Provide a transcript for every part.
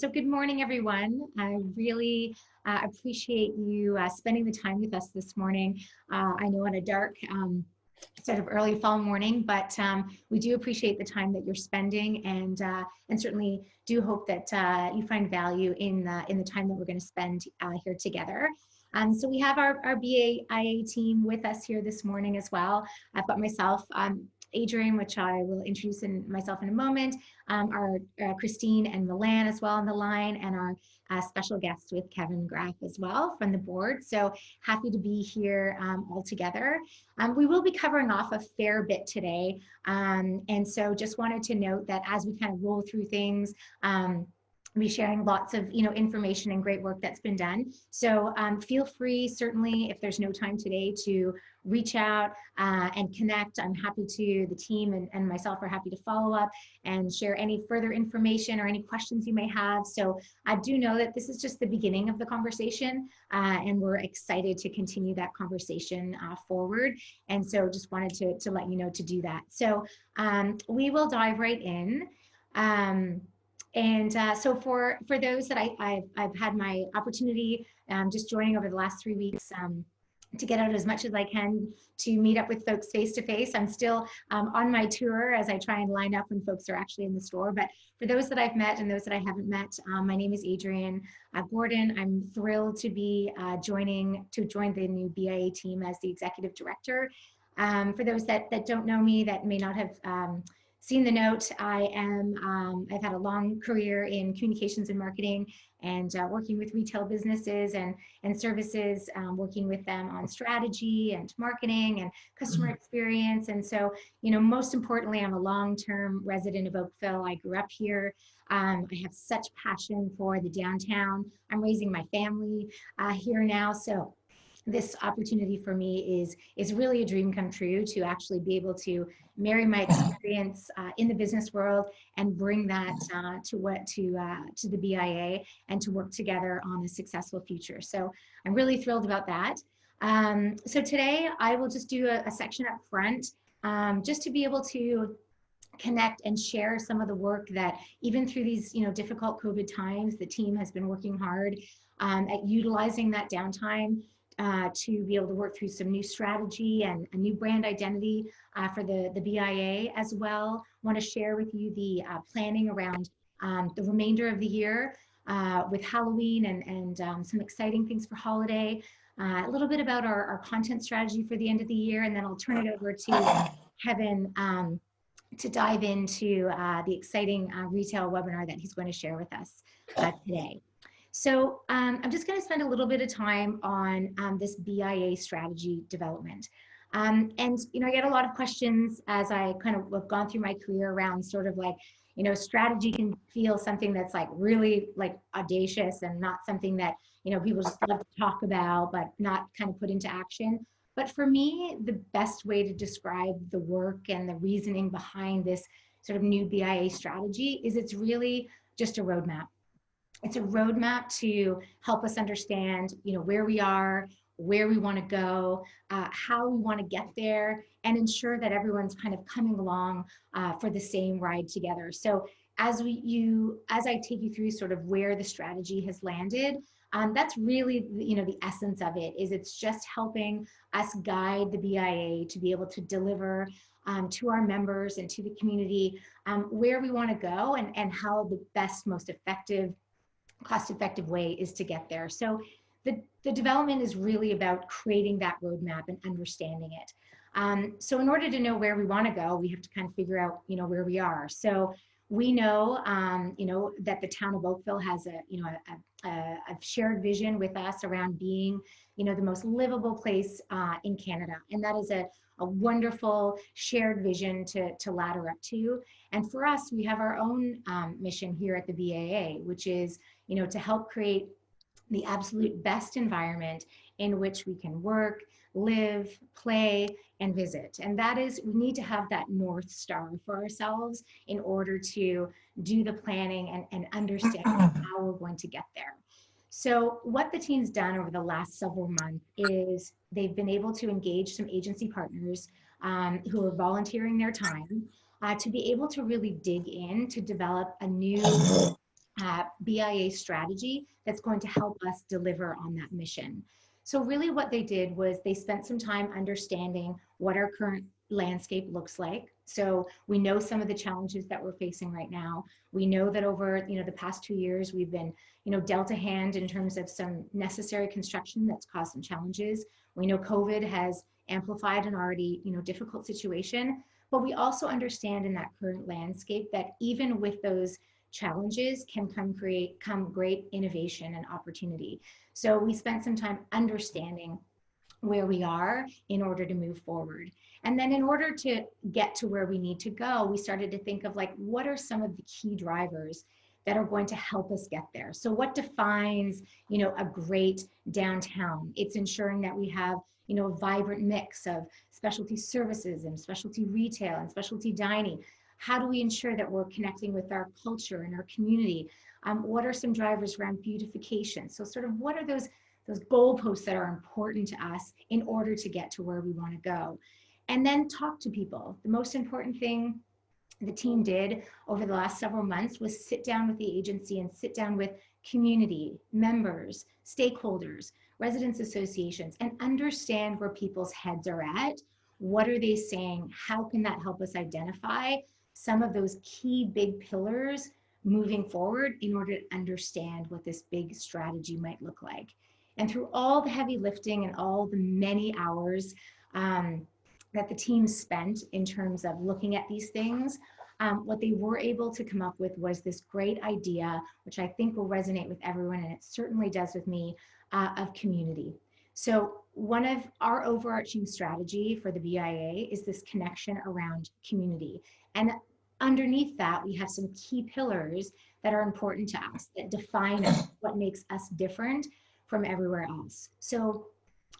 So good morning, everyone. I really appreciate you spending the time with us this morning. I know on a dark, sort of early fall morning, but we do appreciate the time that you're spending, and certainly do hope that you find value in the time that we're going to spend here together. So we have our BAIA team with us here this morning as well. I've got myself, Adrian, which I will introduce myself in a moment, our Christine and Milan as well on the line, and our special guest with Kevin Graff as well from the board. So happy to be here all together. We will be covering off a fair bit today. And so just wanted to note that as we kind of roll through things, be sharing lots of information and great work that's been done. So feel free, certainly, if there's no time today, to reach out and connect. I'm happy to, the team and myself are happy to follow up and share any further information or any questions you may have. So I do know that this is just the beginning of the conversation, and we're excited to continue that conversation forward. And so just wanted to let you know to do that. So we will dive right in. So for those that I've had my opportunity just joining over the last 3 weeks to get out as much as I can to meet up with folks face to face. I'm still on my tour as I try and line up when folks are actually in the store. But for those that I've met and those that I haven't met, my name is Adrian Gordon. I'm thrilled to be join the new BIA team as the executive director. For those that don't know me, that may not have seen the note, I've had a long career in communications and marketing, and working with retail businesses and services, working with them on strategy and marketing and customer experience. And so, most importantly, I'm a long-term resident of Oakville. I grew up here. I have such passion for the downtown. I'm raising my family here now. So this opportunity for me is really a dream come true, to actually be able to marry my experience in the business world and bring that to the BIA, and to work together on a successful future. So I'm really thrilled about that. So today I will just do a section up front, just to be able to connect and share some of the work that, even through these difficult COVID times, the team has been working hard at utilizing that downtime to be able to work through some new strategy and a new brand identity for the BIA as well. Want to share with you the planning around the remainder of the year with Halloween and some exciting things for holiday. A little bit about our content strategy for the end of the year, and then I'll turn it over to Kevin to dive into the exciting retail webinar that he's going to share with us today. So I'm just going to spend a little bit of time on this BIA strategy development. And, I get a lot of questions as I kind of have gone through my career around sort of like, strategy can feel something that's like really like audacious and not something that, people just love to talk about, but not kind of put into action. But for me, the best way to describe the work and the reasoning behind this sort of new BIA strategy is it's really just a roadmap. It's a roadmap to help us understand, where we are, where we want to go, how we want to get there, and ensure that everyone's kind of coming along for the same ride together. So as I take you through sort of where the strategy has landed, that's really, the essence of it. Is it's just helping us guide the BIA to be able to deliver to our members and to the community where we want to go, and how the best, most effective, cost-effective way is to get there. So the development is really about creating that roadmap and understanding it. So in order to know where we want to go, we have to kind of figure out, where we are. So we know, that the town of Oakville has a shared vision with us around being, the most livable place in Canada, and that is a wonderful shared vision to ladder up to. And for us, we have our own mission here at the BAA, which is, to help create the absolute best environment in which we can work, live, play, and visit. And that is, we need to have that North Star for ourselves in order to do the planning and understand how we're going to get there. So what the team's done over the last several months is they've been able to engage some agency partners who are volunteering their time to be able to really dig in to develop a new BIA strategy that's going to help us deliver on that mission. So really what they did was they spent some time understanding what our current landscape looks like. So we know some of the challenges that we're facing right now. We know that over, the past 2 years, we've been, dealt a hand in terms of some necessary construction that's caused some challenges. We know COVID has amplified an already, difficult situation, but we also understand in that current landscape that even with those challenges can come great innovation and opportunity. So we spent some time understanding where we are in order to move forward. And then in order to get to where we need to go, we started to think of like, what are some of the key drivers that are going to help us get there? So what defines, a great downtown? It's ensuring that we have, a vibrant mix of specialty services and specialty retail and specialty dining. How do we ensure that we're connecting with our culture and our community? What are some drivers around beautification? So sort of what are those goalposts that are important to us in order to get to where we want to go? And then talk to people. The most important thing the team did over the last several months was sit down with the agency and sit down with community, members, stakeholders, residents associations, and understand where people's heads are at. What are they saying? How can that help us identify some of those key big pillars moving forward in order to understand what this big strategy might look like? And through all the heavy lifting and all the many hours that the team spent in terms of looking at these things, what they were able to come up with was this great idea, which I think will resonate with everyone, and it certainly does with me, of community. So one of our overarching strategy for the BIA is this connection around community. And underneath that, we have some key pillars that are important to us, that define us, what makes us different from everywhere else. So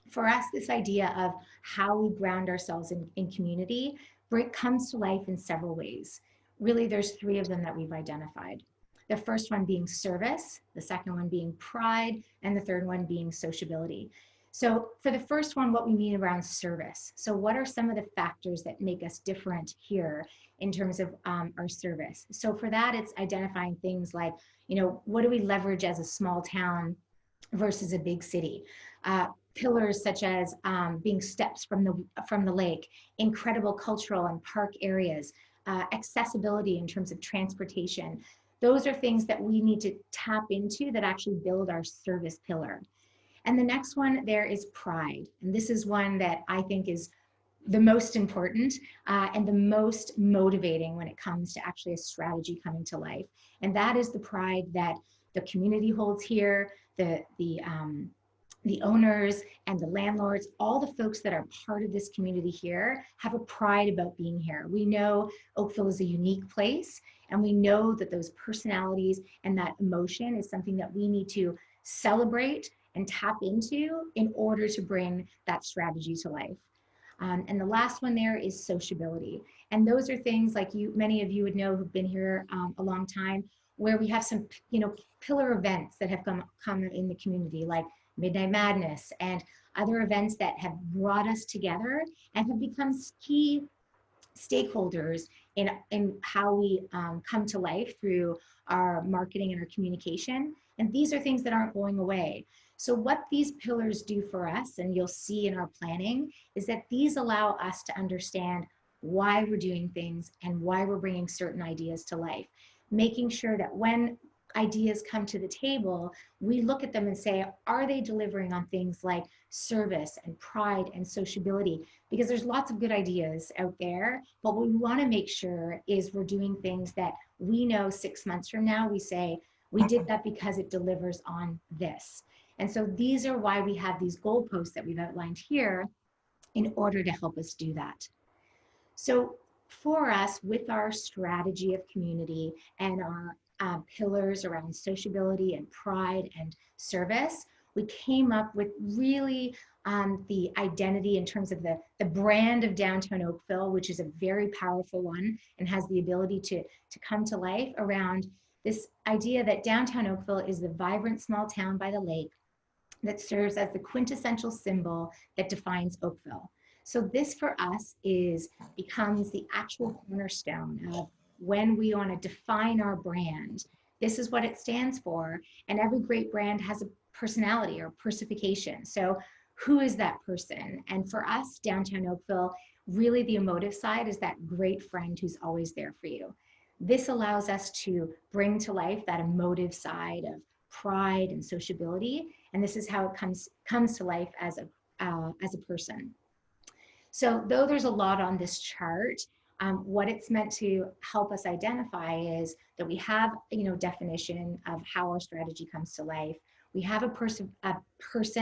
for us, this idea of how we ground ourselves in community comes to life in several ways. Really, there's 3 of them that we've identified. The first one being service, the second one being pride, and the third one being sociability. So for the first one, what we mean around service. So what are some of the factors that make us different here in terms of our service? So for that, it's identifying things like, what do we leverage as a small town versus a big city? Pillars such as being steps from the lake, incredible cultural and park areas, accessibility in terms of transportation. Those are things that we need to tap into that actually build our service pillar. And the next one there is pride. And this is one that I think is the most important and the most motivating when it comes to actually a strategy coming to life. And that is the pride that the community holds here, the owners and the landlords, all the folks that are part of this community here have a pride about being here. We know Oakville is a unique place, and we know that those personalities and that emotion is something that we need to celebrate and tap into in order to bring that strategy to life. And the last one there is sociability. And those are things like many of you would know who've been here a long time, where we have some, pillar events that have come in the community, like Midnight Madness and other events that have brought us together and have become key stakeholders in how we come to life through our marketing and our communication. And these are things that aren't going away. So what these pillars do for us, and you'll see in our planning, is that these allow us to understand why we're doing things and why we're bringing certain ideas to life, making sure that when ideas come to the table, we look at them and say, are they delivering on things like service and pride and sociability? Because there's lots of good ideas out there, but what we want to make sure is we're doing things that we know 6 months from now, we say, we did that because it delivers on this. And so these are why we have these goalposts that we've outlined here in order to help us do that. So for us, with our strategy of community and our pillars around sociability and pride and service, we came up with really the identity in terms of the brand of downtown Oakville, which is a very powerful one and has the ability to come to life around this idea that downtown Oakville is the vibrant small town by the lake that serves as the quintessential symbol that defines Oakville. So this for us becomes the actual cornerstone of when we want to define our brand, this is what it stands for. And every great brand has a personality or personification. So who is that person? And for us, downtown Oakville, really the emotive side is that great friend who's always there for you. This allows us to bring to life that emotive side of pride and sociability. And this is how it comes to life as a person. So though there's a lot on this chart, what it's meant to help us identify is that we have, definition of how our strategy comes to life. We have a person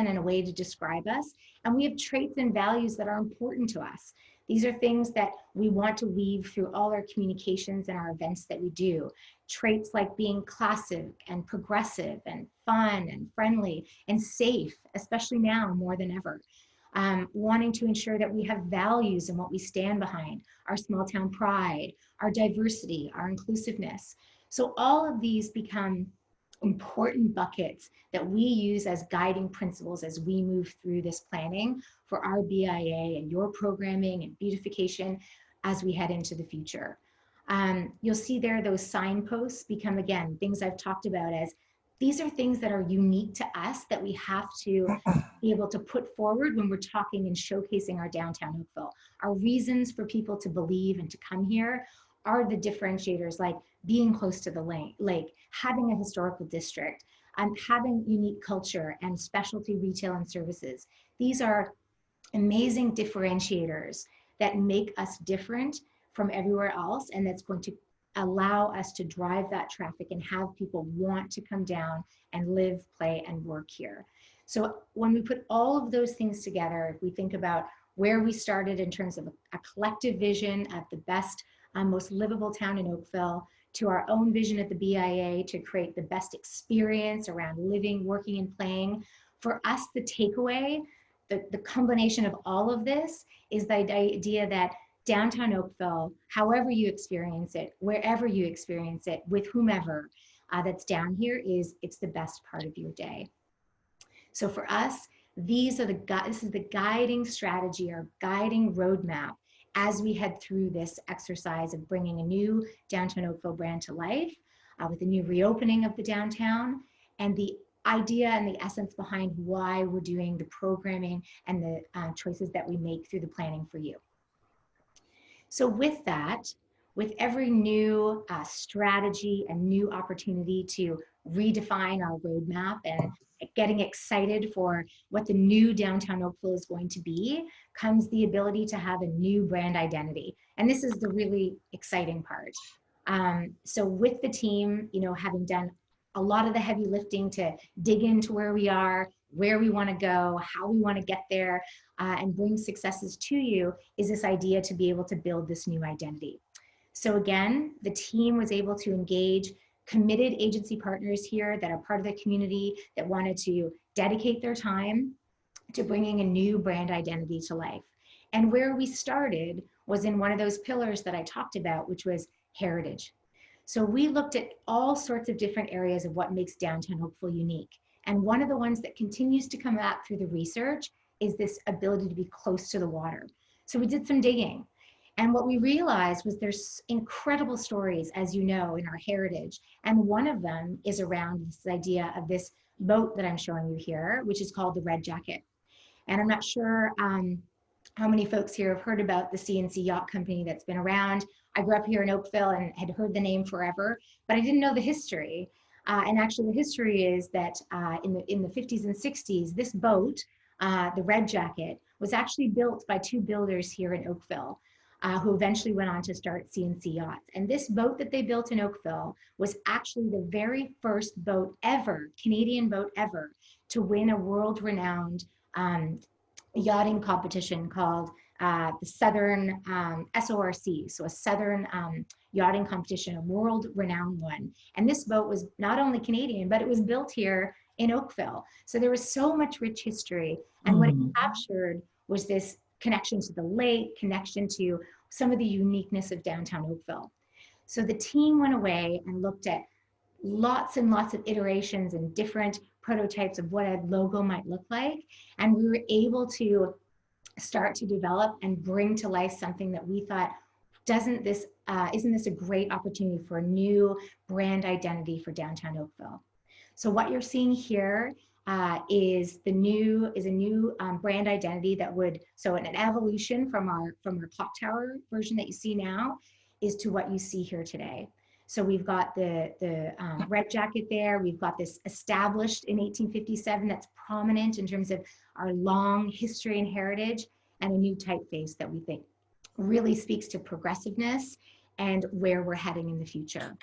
and a way to describe us, and we have traits and values that are important to us. These are things that we want to weave through all our communications and our events that we do. Traits like being classic and progressive and fun and friendly and safe, especially now more than ever. Wanting to ensure that we have values and what we stand behind, our small town pride, our diversity, our inclusiveness. So all of these become important buckets that we use as guiding principles as we move through this planning for our BIA and your programming and beautification as we head into the future. You'll see there those signposts become, again, things I've talked about as these are things that are unique to us that we have to be able to put forward when we're talking and showcasing our downtown Oakville. Our reasons for people to believe and to come here are the differentiators, like being close to the lake, having a historical district, having unique culture and specialty retail and services. These are amazing differentiators that make us different from everywhere else, and that's going to allow us to drive that traffic and have people want to come down and live, play, and work here. So when we put all of those things together, if we think about where we started in terms of a collective vision of the best, most livable town in Oakville, to our own vision at the BIA to create the best experience around living, working, and playing, for us, the takeaway, the combination of all of this is the idea that downtown Oakville, however you experience it, wherever you experience it, with whomever that's down here, it's the best part of your day. So for us, this is the guiding strategy or guiding roadmap as we head through this exercise of bringing a new downtown Oakville brand to life with a new reopening of the downtown, and the idea and the essence behind why we're doing the programming and the choices that we make through the planning for you. So with that, with every new strategy and new opportunity to redefine our roadmap and getting excited for what the new downtown Oakville is going to be, comes the ability to have a new brand identity. And this is the really exciting part. So with the team, having done a lot of the heavy lifting to dig into where we are, where we want to go, how we want to get there, and bring successes to you, is this idea to be able to build this new identity. So again, the team was able to engage committed agency partners here that are part of the community that wanted to dedicate their time to bringing a new brand identity to life. And where we started was in one of those pillars that I talked about, which was heritage. So we looked at all sorts of different areas of what makes downtown Oakville unique. And one of the ones that continues to come out through the research is this ability to be close to the water. So we did some digging. And what we realized was there's incredible stories, as you know, in our heritage. And one of them is around this idea of this boat that I'm showing you here, which is called the Red Jacket. And I'm not sure how many folks here have heard about the C&C Yacht Company that's been around. I grew up here in Oakville and had heard the name forever, but I didn't know the history. And actually the history is that in the 50s and 60s, this boat, the Red Jacket, was actually built by two builders here in Oakville, who eventually went on to start C&C Yachts. And this boat that they built in Oakville was actually the very first boat ever, Canadian boat ever, to win a world-renowned yachting competition called the Southern SORC, so a Southern yachting competition, a world-renowned one. And this boat was not only Canadian, but it was built here in Oakville. So there was so much rich history. And what it captured was this connection to the lake, connection to some of the uniqueness of downtown Oakville. So the team went away and looked at lots and lots of iterations and different prototypes of what a logo might look like. And we were able to start to develop and bring to life something that we thought, doesn't this isn't this a great opportunity for a new brand identity for downtown Oakville? So what you're seeing here is a new brand identity that would, so an evolution from our clock tower version that you see now is to what you see here today. So we've got the red jacket there. We've got this established in 1857 that's prominent in terms of our long history and heritage, and a new typeface that we think really speaks to progressiveness and where we're heading in the future.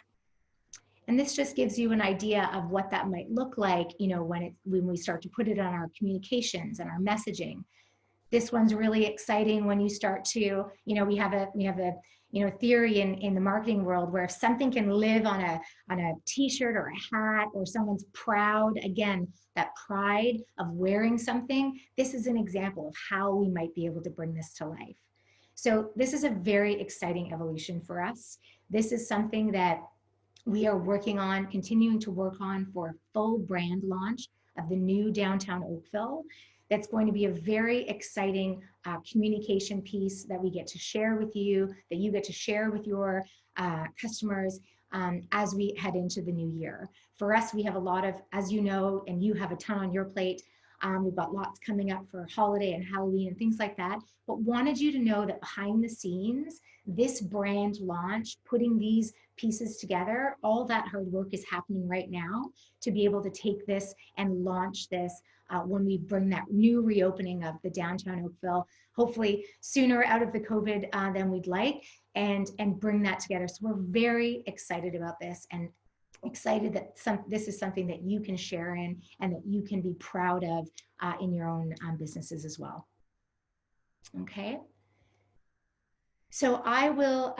And this just gives you an idea of what that might look like, you know, when we start to put it on our communications and our messaging. This one's really exciting when you start to, you know, we have a theory in the marketing world where if something can live on a t-shirt or a hat, or someone's proud, again, that pride of wearing something, this is an example of how we might be able to bring this to life. So this is a very exciting evolution for us. This is something that we are working on, continuing to work on for a full brand launch of the new downtown Oakville. That's going to be a very exciting communication piece that we get to share with you, that you get to share with your customers as we head into the new year. For us, we have a lot of, as you know, and you have a ton on your plate. We've got lots coming up for holiday and Halloween and things like that, but wanted you to know that behind the scenes, this brand launch, putting these pieces together, all that hard work is happening right now to be able to take this and launch this when we bring that new reopening of the downtown Oakville, hopefully sooner out of the COVID than we'd like, and bring that together. So we're very excited about this, and excited that this is something that you can share in and that you can be proud of in your own businesses as well. Okay. So I will,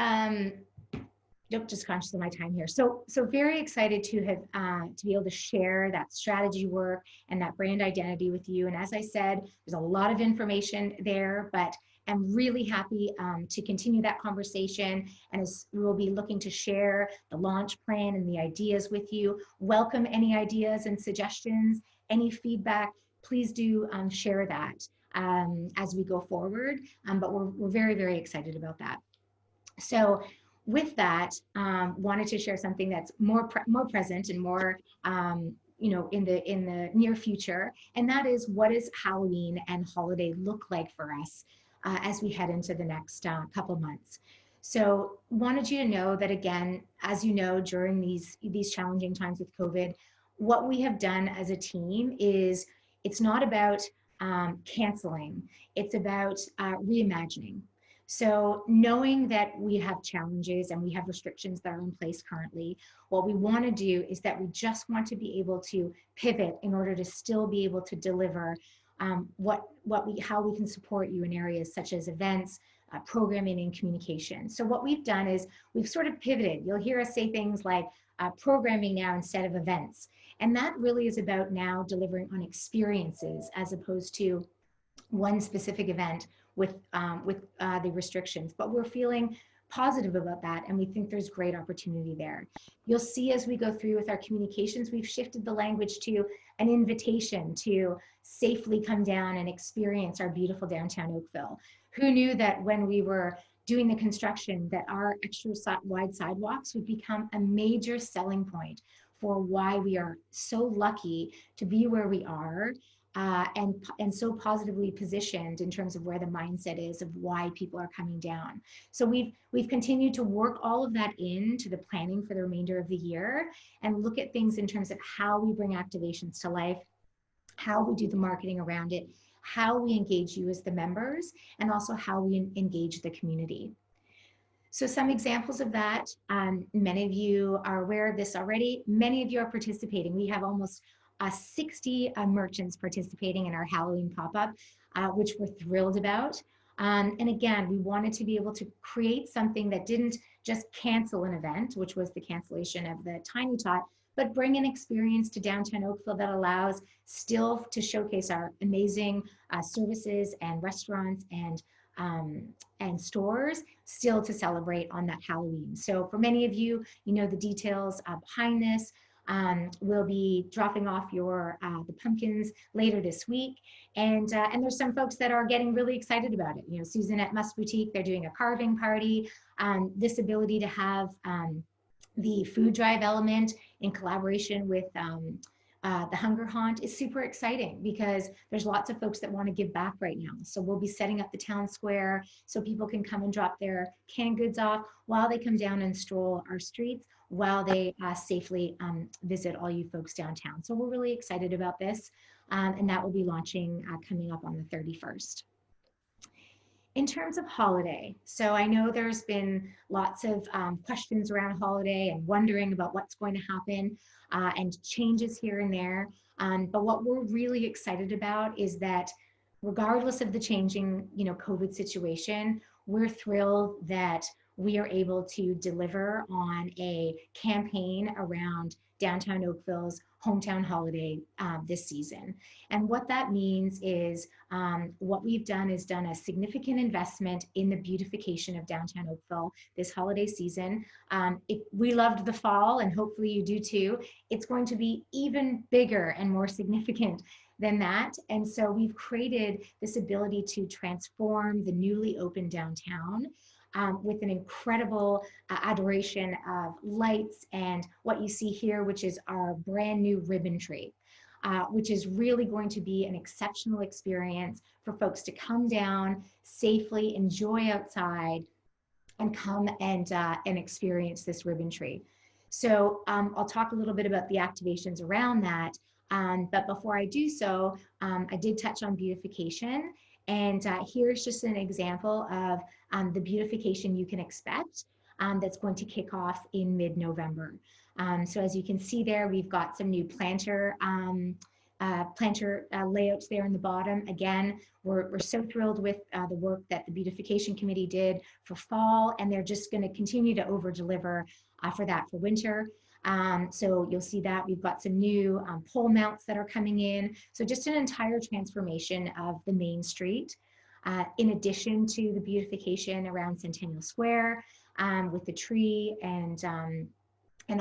just conscious of my time here. So very excited to have to be able to share that strategy work and that brand identity with you. And as I said, there's a lot of information there, but I'm really happy to continue that conversation. And as we will be looking to share the launch plan and the ideas with you, welcome any ideas and suggestions, any feedback, please do share that as we go forward. But we're very, very excited about that. So with that, wanted to share something that's more present and more you know, in the near future, and that is, what does Halloween and holiday look like for us as we head into the next couple months. So wanted you to know that, again, as you know, during these challenging times with COVID, what we have done as a team is, it's not about canceling, it's about reimagining. So knowing that we have challenges and we have restrictions that are in place currently, what we want to do is that we just want to be able to pivot in order to still be able to deliver how we can support you in areas such as events, programming, and communication. So what we've done is we've sort of pivoted. You'll hear us say things like programming now instead of events. And that really is about now delivering on experiences as opposed to one specific event with the restrictions. But we're feeling positive about that, and we think there's great opportunity there. You'll see as we go through with our communications, we've shifted the language to an invitation to safely come down and experience our beautiful downtown Oakville. Who knew that when we were doing the construction that our extra wide sidewalks would become a major selling point for why we are so lucky to be where we are, and so positively positioned in terms of where the mindset is of why people are coming down. So we've continued to work all of that into the planning for the remainder of the year, and look at things in terms of how we bring activations to life, how we do the marketing around it, how we engage you as the members, and also how we engage the community. So some examples of that, many of you are aware of this already. Many of you are participating. We have almost 60 merchants participating in our Halloween pop-up, which we're thrilled about. And again, we wanted to be able to create something that didn't just cancel an event, which was the cancellation of the Tiny Tot, but bring an experience to downtown Oakville that allows still to showcase our amazing services and restaurants and stores still to celebrate on that Halloween. So for many of you, you know the details behind this. We'll be dropping off the pumpkins later this week, and there's some folks that are getting really excited about it. You know, Susan at Musk Boutique, they're doing a carving party. This ability to have the food drive element in collaboration with the Hunger Haunt is super exciting because there's lots of folks that want to give back right now. So we'll be setting up the town square so people can come and drop their canned goods off while they come down and stroll our streets, while they safely visit all you folks downtown. So we're really excited about this, and that will be launching coming up on the 31st. In terms of holiday, so I know there's been lots of questions around holiday and wondering about what's going to happen and changes here and there. But what we're really excited about is that regardless of the changing, COVID situation, we're thrilled that we are able to deliver on a campaign around downtown Oakville's hometown holiday this season. And what that means is what we've done is done a significant investment in the beautification of downtown Oakville this holiday season. We loved the fall, and hopefully you do too. It's going to be even bigger and more significant than that. And so we've created this ability to transform the newly opened downtown with an incredible adoration of lights and what you see here, which is our brand new ribbon tree, which is really going to be an exceptional experience for folks to come down safely, enjoy outside, and come and experience this ribbon tree. So I'll talk a little bit about the activations around that. But before I do so, I did touch on beautification. And here's just an example of the beautification you can expect that's going to kick off in mid-November. So as you can see there, we've got some new planter layouts there in the bottom. Again, we're so thrilled with the work that the beautification committee did for fall, and they're just going to continue to over-deliver for that for winter. So you'll see that we've got some new pole mounts that are coming in. So just an entire transformation of the main street, in addition to the beautification around Centennial Square with the tree and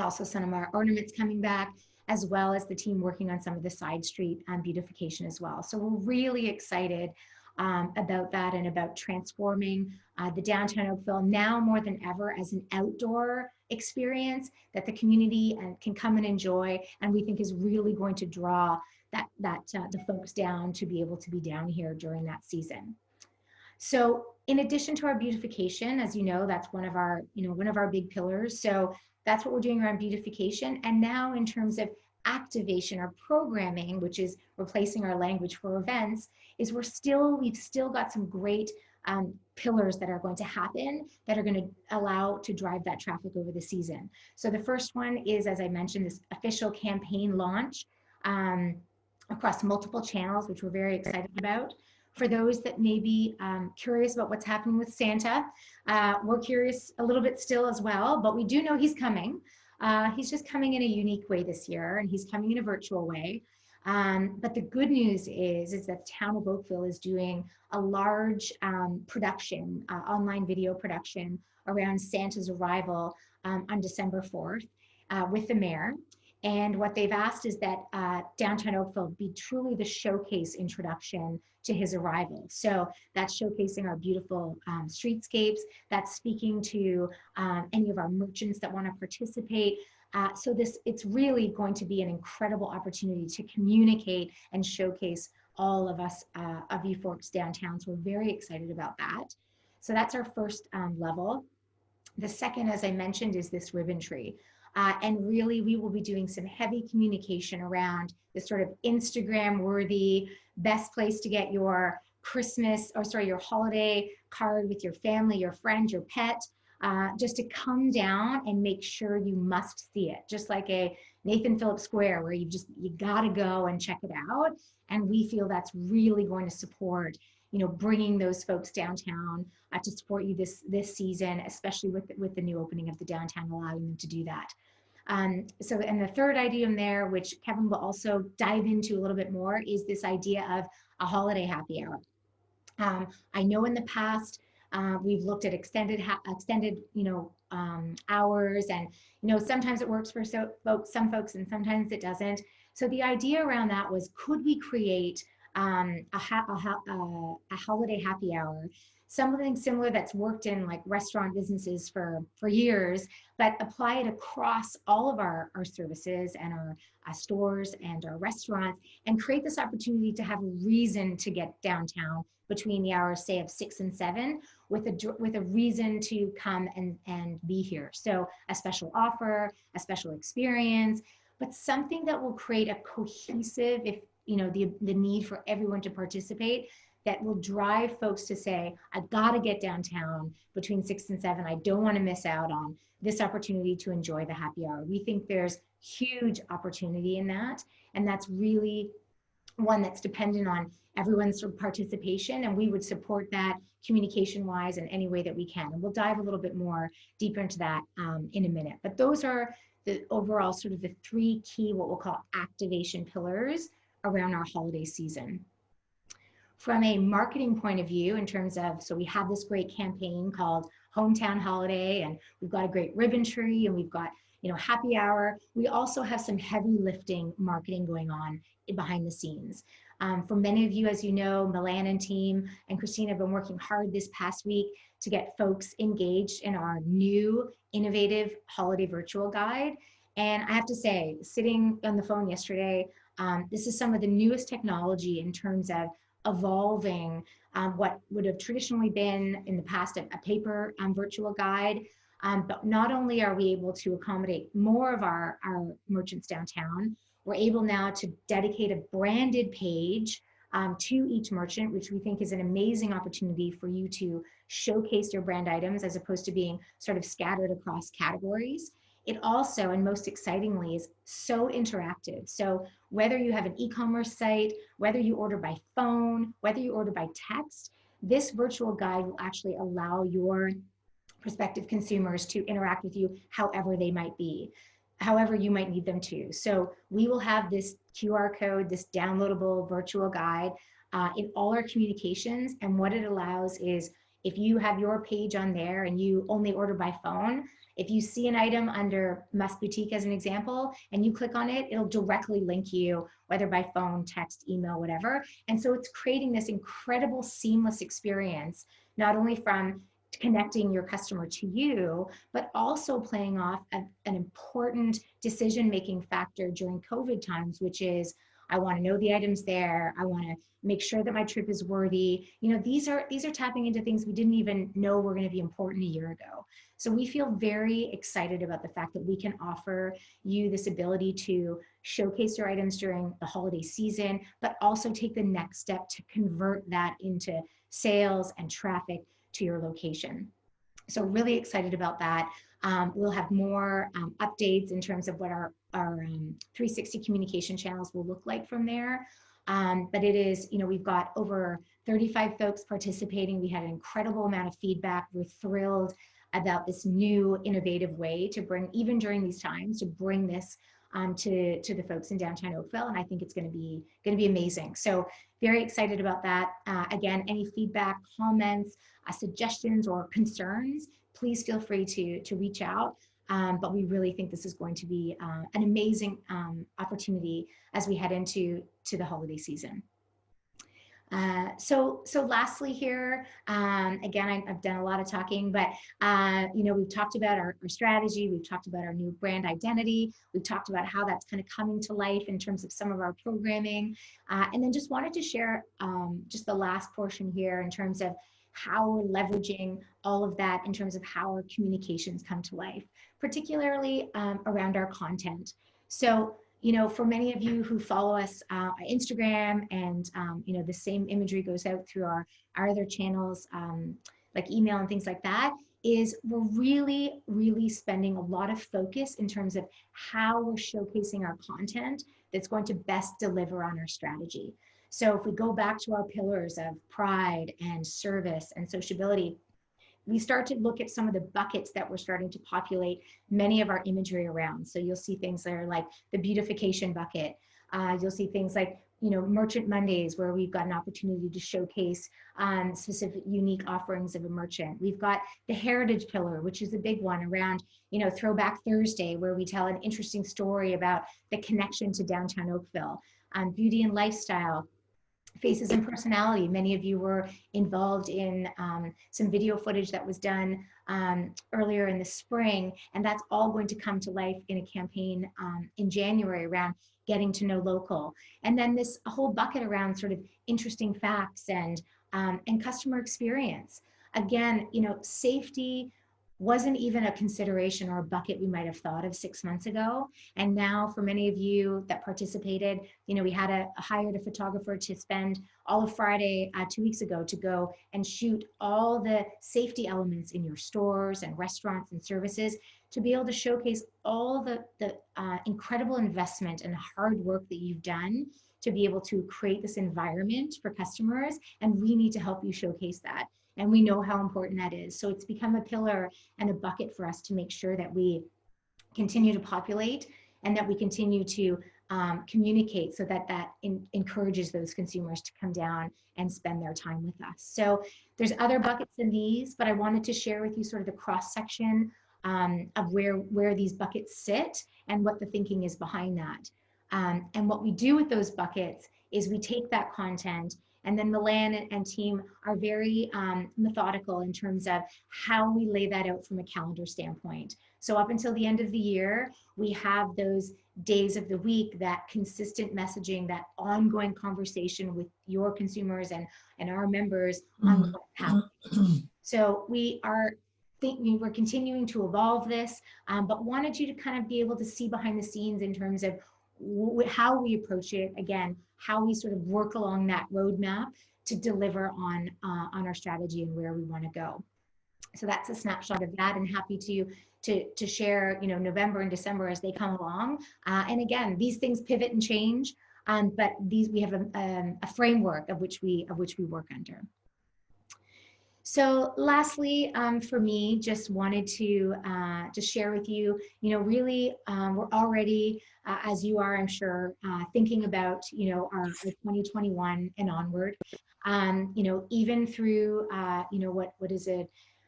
also some of our ornaments coming back, as well as the team working on some of the side street beautification as well. So we're really excited about that and about transforming the downtown Oakville now more than ever as an outdoor experience that the community can come and enjoy, and we think is really going to draw the folks down to be able to be down here during that season. So in addition to our beautification, as you know, that's one of our big pillars. So that's what we're doing around beautification. And now in terms of activation or programming, which is replacing our language for events, is we've still got some great pillars that are going to happen that are going to allow to drive that traffic over the season. So the first one is, as I mentioned, this official campaign launch across multiple channels, which we're very excited about. For those that may be curious about what's happening with Santa, we're curious a little bit still as well, but we do know he's coming. He's just coming in a unique way this year, and he's coming in a virtual way. But the good news is that the town of Oakville is doing a large production, online video production around Santa's arrival on December 4th with the mayor. And what they've asked is that downtown Oakville be truly the showcase introduction to his arrival. So that's showcasing our beautiful streetscapes, that's speaking to any of our merchants that want to participate. So it's really going to be an incredible opportunity to communicate and showcase all of us, of you folks downtown. So we're very excited about that. So that's our first level. The second, as I mentioned, is this ribbon tree. And really, we will be doing some heavy communication around this sort of Instagram-worthy, best place to get your your holiday card with your family, your friend, your pet, just to come down and make sure you must see it. Just like a Nathan Phillips Square, where you gotta go and check it out. And we feel that's really going to support, bringing those folks downtown to support you this season, especially with the new opening of the downtown, allowing them to do that. And the third item there, which Kevin will also dive into a little bit more, is this idea of a holiday happy hour. I know in the past, We've looked at extended, hours, and sometimes it works for some folks, and sometimes it doesn't. So the idea around that was, could we create a holiday happy hour, something similar that's worked in like restaurant businesses for years, but apply it across all of our services and our stores and our restaurants, and create this opportunity to have a reason to get downtown between the hours, say, of 6 and 7, with a reason to come and be here. So a special offer, a special experience, but something that will create a cohesive, if the need for everyone to participate, that will drive folks to say, I've got to get downtown between 6 and 7. I don't want to miss out on this opportunity to enjoy the happy hour. We think there's huge opportunity in that, and that's really one that's dependent on everyone's sort of participation, and we would support that communication wise in any way that we can. And we'll dive a little bit more deeper into that in a minute. But those are the overall sort of the 3 key, what we'll call activation pillars around our holiday season. From a marketing point of view, in terms of, so we have this great campaign called Hometown Holiday, and we've got a great ribbon tree, and we've got happy hour. We also have some heavy lifting marketing going on behind the scenes. For many of you, as you know, Milan and team and Christine have been working hard this past week to get folks engaged in our new innovative holiday virtual guide. And I have to say, sitting on the phone yesterday, this is some of the newest technology in terms of evolving what would have traditionally been in the past a paper virtual guide. But not only are we able to accommodate more of our merchants downtown, we're able now to dedicate a branded page to each merchant, which we think is an amazing opportunity for you to showcase your brand items as opposed to being sort of scattered across categories. It also, and most excitingly, is so interactive. So whether you have an e-commerce site, whether you order by phone, whether you order by text, this virtual guide will actually allow your prospective consumers to interact with you however they might be, however you might need them to. So we will have this QR code, this downloadable virtual guide in all our communications. And what it allows is, if you have your page on there and you only order by phone, if you see an item under Must Boutique as an example, and you click on it, it'll directly link you, whether by phone, text, email, whatever. And so it's creating this incredible seamless experience, not only from connecting your customer to you, but also playing off an important decision-making factor during COVID times, which is, I want to know the items there. I want to make sure that my trip is worthy. These are tapping into things we didn't even know were going to be important a year ago. So we feel very excited about the fact that we can offer you this ability to showcase your items during the holiday season, but also take the next step to convert that into sales and traffic to your location. So really excited about that. We'll have more updates in terms of what our 360 communication channels will look like from there. But it is, we've got over 35 folks participating. We had an incredible amount of feedback. We're thrilled about this new innovative way to bring, even during these times, to bring this to the folks in downtown Oakville, and I think it's going to be amazing. So very excited about that. Again, any feedback, comments, suggestions, or concerns, please feel free to reach out. But we really think this is going to be an amazing opportunity as we head into the holiday season. So lastly here, again, I've done a lot of talking, but we've talked about our strategy, we've talked about our new brand identity, we've talked about how that's kind of coming to life in terms of some of our programming, and then just wanted to share just the last portion here in terms of how we're leveraging all of that in terms of how our communications come to life, particularly around our content. So for many of you who follow us on Instagram, and the same imagery goes out through our other channels, like email and things like that, is we're really spending a lot of focus in terms of how we're showcasing our content that's going to best deliver on our strategy. So if we go back to our pillars of pride and service and sociability, we start to look at some of the buckets that we're starting to populate many of our imagery around. So you'll see things that are like the beautification bucket, You'll see things like, Merchant Mondays, where we've got an opportunity to showcase specific unique offerings of a merchant. We've got the Heritage Pillar, which is a big one around, Throwback Thursday, where we tell an interesting story about the connection to downtown Oakville. Beauty and lifestyle, faces and personality. Many of you were involved in some video footage that was done earlier in the spring, and that's all going to come to life in a campaign in January around getting to know local. And then this whole bucket around sort of interesting facts and customer experience. Again, safety wasn't even a consideration or a bucket we might have thought of 6 months ago. And now for many of you that participated, we had hired a photographer to spend all of Friday 2 weeks ago to go and shoot all the safety elements in your stores and restaurants and services, to be able to showcase all the incredible investment and hard work that you've done to be able to create this environment for customers. And we need to help you showcase that. And we know how important that is. So it's become a pillar and a bucket for us to make sure that we continue to populate and that we continue to communicate, so that encourages those consumers to come down and spend their time with us. So there's other buckets in these, but I wanted to share with you sort of the cross section of where these buckets sit and what the thinking is behind that. And what we do with those buckets is we take that content, and then Milan and team are very methodical in terms of how we lay that out from a calendar standpoint. So up until the end of the year, we have those days of the week, that consistent messaging, that ongoing conversation with your consumers and our members on what's happening. So we're continuing to evolve this, but wanted you to kind of be able to see behind the scenes in terms of how we approach it, again, how we sort of work along that roadmap to deliver on our strategy and where we want to go. So that's a snapshot of that, and happy to share, November and December as they come along. And again, these things pivot and change, but we have a framework of which we work under. So lastly, for me, just wanted to share with you, really, we're already, as you are, I'm sure, thinking about, our 2021 and onward. Even through,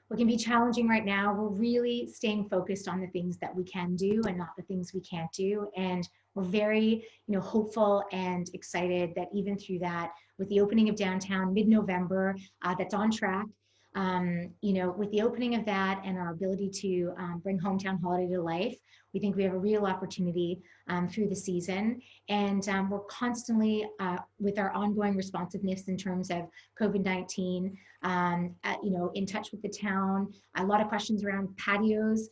what can be challenging right now, we're really staying focused on the things that we can do and not the things we can't do. And we're very, hopeful and excited that even through that, with the opening of downtown mid-November, that's on track. With the opening of that and our ability to bring Hometown Holiday to life, we think we have a real opportunity through the season. And we're constantly, with our ongoing responsiveness in terms of COVID-19, in touch with the town. A lot of questions around patios.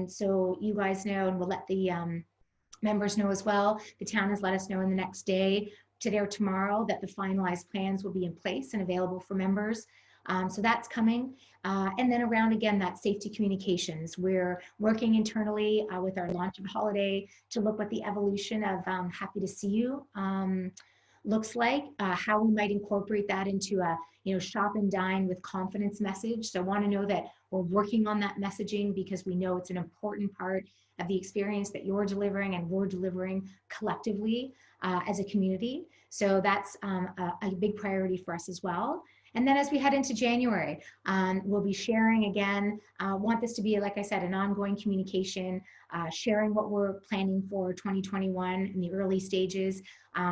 So you guys know, and we'll let the members know as well, the town has let us know in the next day, today or tomorrow, that the finalized plans will be in place and available for members. So that's coming. And then around, again, that safety communications. We're working internally with our launch of Holiday to look what the evolution of Happy to See You looks like, how we might incorporate that into a shop and dine with confidence message. So I want to know that we're working on that messaging, because we know it's an important part of the experience that you're delivering and we're delivering collectively as a community. So that's a big priority for us as well. And then as we head into January, we'll be sharing again, want this to be, like I said, an ongoing communication, sharing what we're planning for 2021 in the early stages.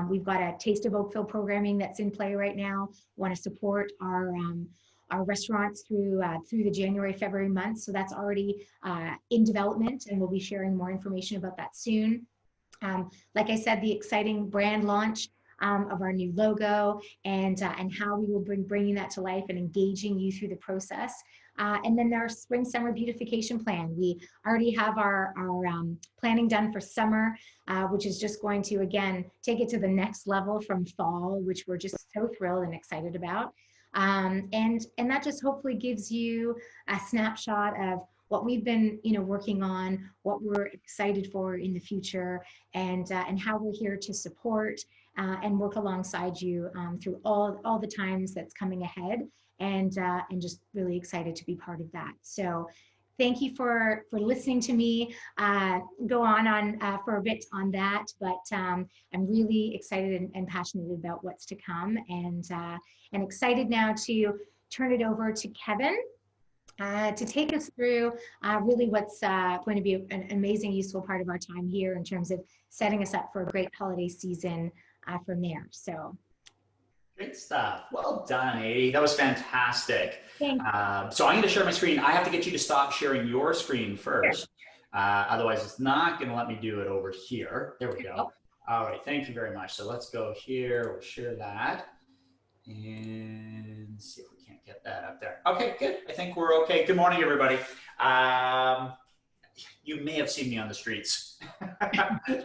We've got a Taste of Oakville programming that's in play right now. We want to support our restaurants through the January, February months. So that's already in development, and we'll be sharing more information about that soon. Like I said, the exciting brand launch of our new logo, and how we will bringing that to life and engaging you through the process. And then our spring summer beautification plan. We already have our planning done for summer, which is just going to, again, take it to the next level from fall, which we're just so thrilled and excited about. And that just hopefully gives you a snapshot of what we've been, working on, what we're excited for in the future, and how we're here to support and work alongside you through all the times that's coming ahead, and just really excited to be part of that. So thank you for listening to me go on for a bit on that. But I'm really excited and passionate about what's to come, and excited now to turn it over to Kevin to take us through really what's going to be an amazing, useful part of our time here in terms of setting us up for a great holiday season from there. So. Great stuff. Well done, Adi. That was fantastic. Thanks. So I'm going to share my screen. I have to get you to stop sharing your screen Sure. first. Otherwise, it's not going to let me do it over here. There we go. All right. Thank you very much. So let's go here. We'll share that and see if we can't get that up there. Okay, good. I think we're okay. Good morning, everybody. You may have seen me on the streets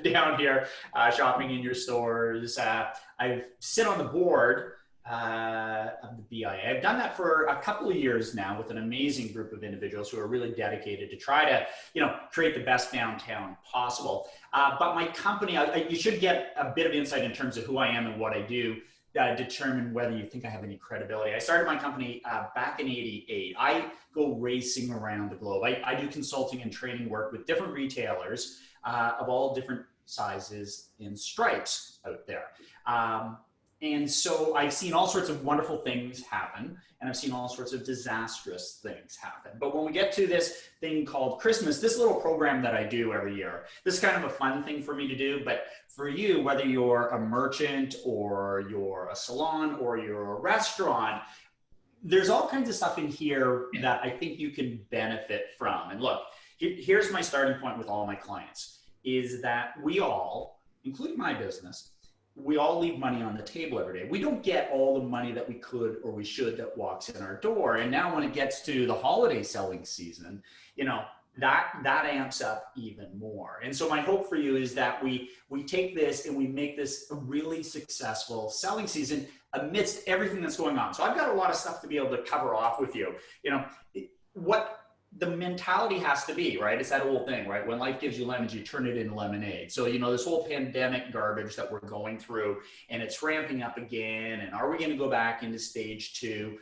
down here, shopping in your stores. I sit on the board of the BIA. I've done that for a couple of years now with an amazing group of individuals who are really dedicated to try to, create the best downtown possible. But my company, you should get a bit of insight in terms of who I am and what I do. Determine whether you think I have any credibility. I started my company back in '88. I go racing around the globe. I do consulting and training work with different retailers of all different sizes and stripes out there. And so I've seen all sorts of wonderful things happen, and I've seen all sorts of disastrous things happen. But when we get to this thing called Christmas, this little program that I do every year, this is kind of a fun thing for me to do. But for you, whether you're a merchant or you're a salon or you're a restaurant, there's all kinds of stuff in here that I think you can benefit from. And look, here's my starting point with all my clients, is that we all, including my business, we all leave money on the table every day. We don't get all the money that we could or we should that walks in our door. And now when it gets to the holiday selling season, that amps up even more. And so my hope for you is that we take this and we make this a really successful selling season amidst everything that's going on. So I've got a lot of stuff to be able to cover off with you. What the mentality has to be, right? It's that old thing, right? When life gives you lemons, you turn it into lemonade. So, this whole pandemic garbage that we're going through, and it's ramping up again. And are we going to go back into stage 2?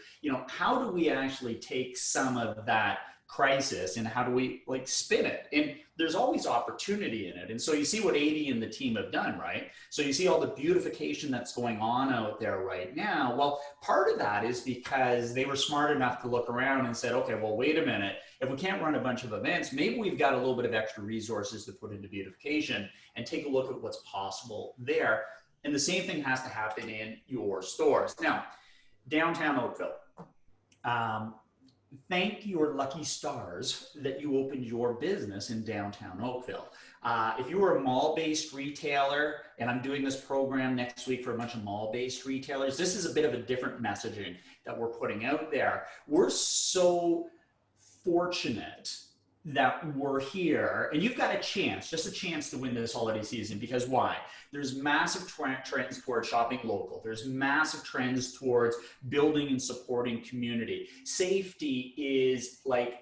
How do we actually take some of that crisis and how do we spin it? And there's always opportunity in it. And so you see what Adi and the team have done, right? So you see all the beautification that's going on out there right now. Well, part of that is because they were smart enough to look around and said, okay, well, wait a minute. If we can't run a bunch of events, maybe we've got a little bit of extra resources to put into beautification and take a look at what's possible there. And the same thing has to happen in your stores. Now, downtown Oakville. Thank your lucky stars that you opened your business in downtown Oakville. If you were a mall-based retailer, and I'm doing this program next week for a bunch of mall-based retailers, this is a bit of a different messaging that we're putting out there. We're so fortunate that we're here, and you've got a chance, just a chance to win this holiday season. Because why? There's massive trends towards shopping local. There's massive trends towards building and supporting community. Safety is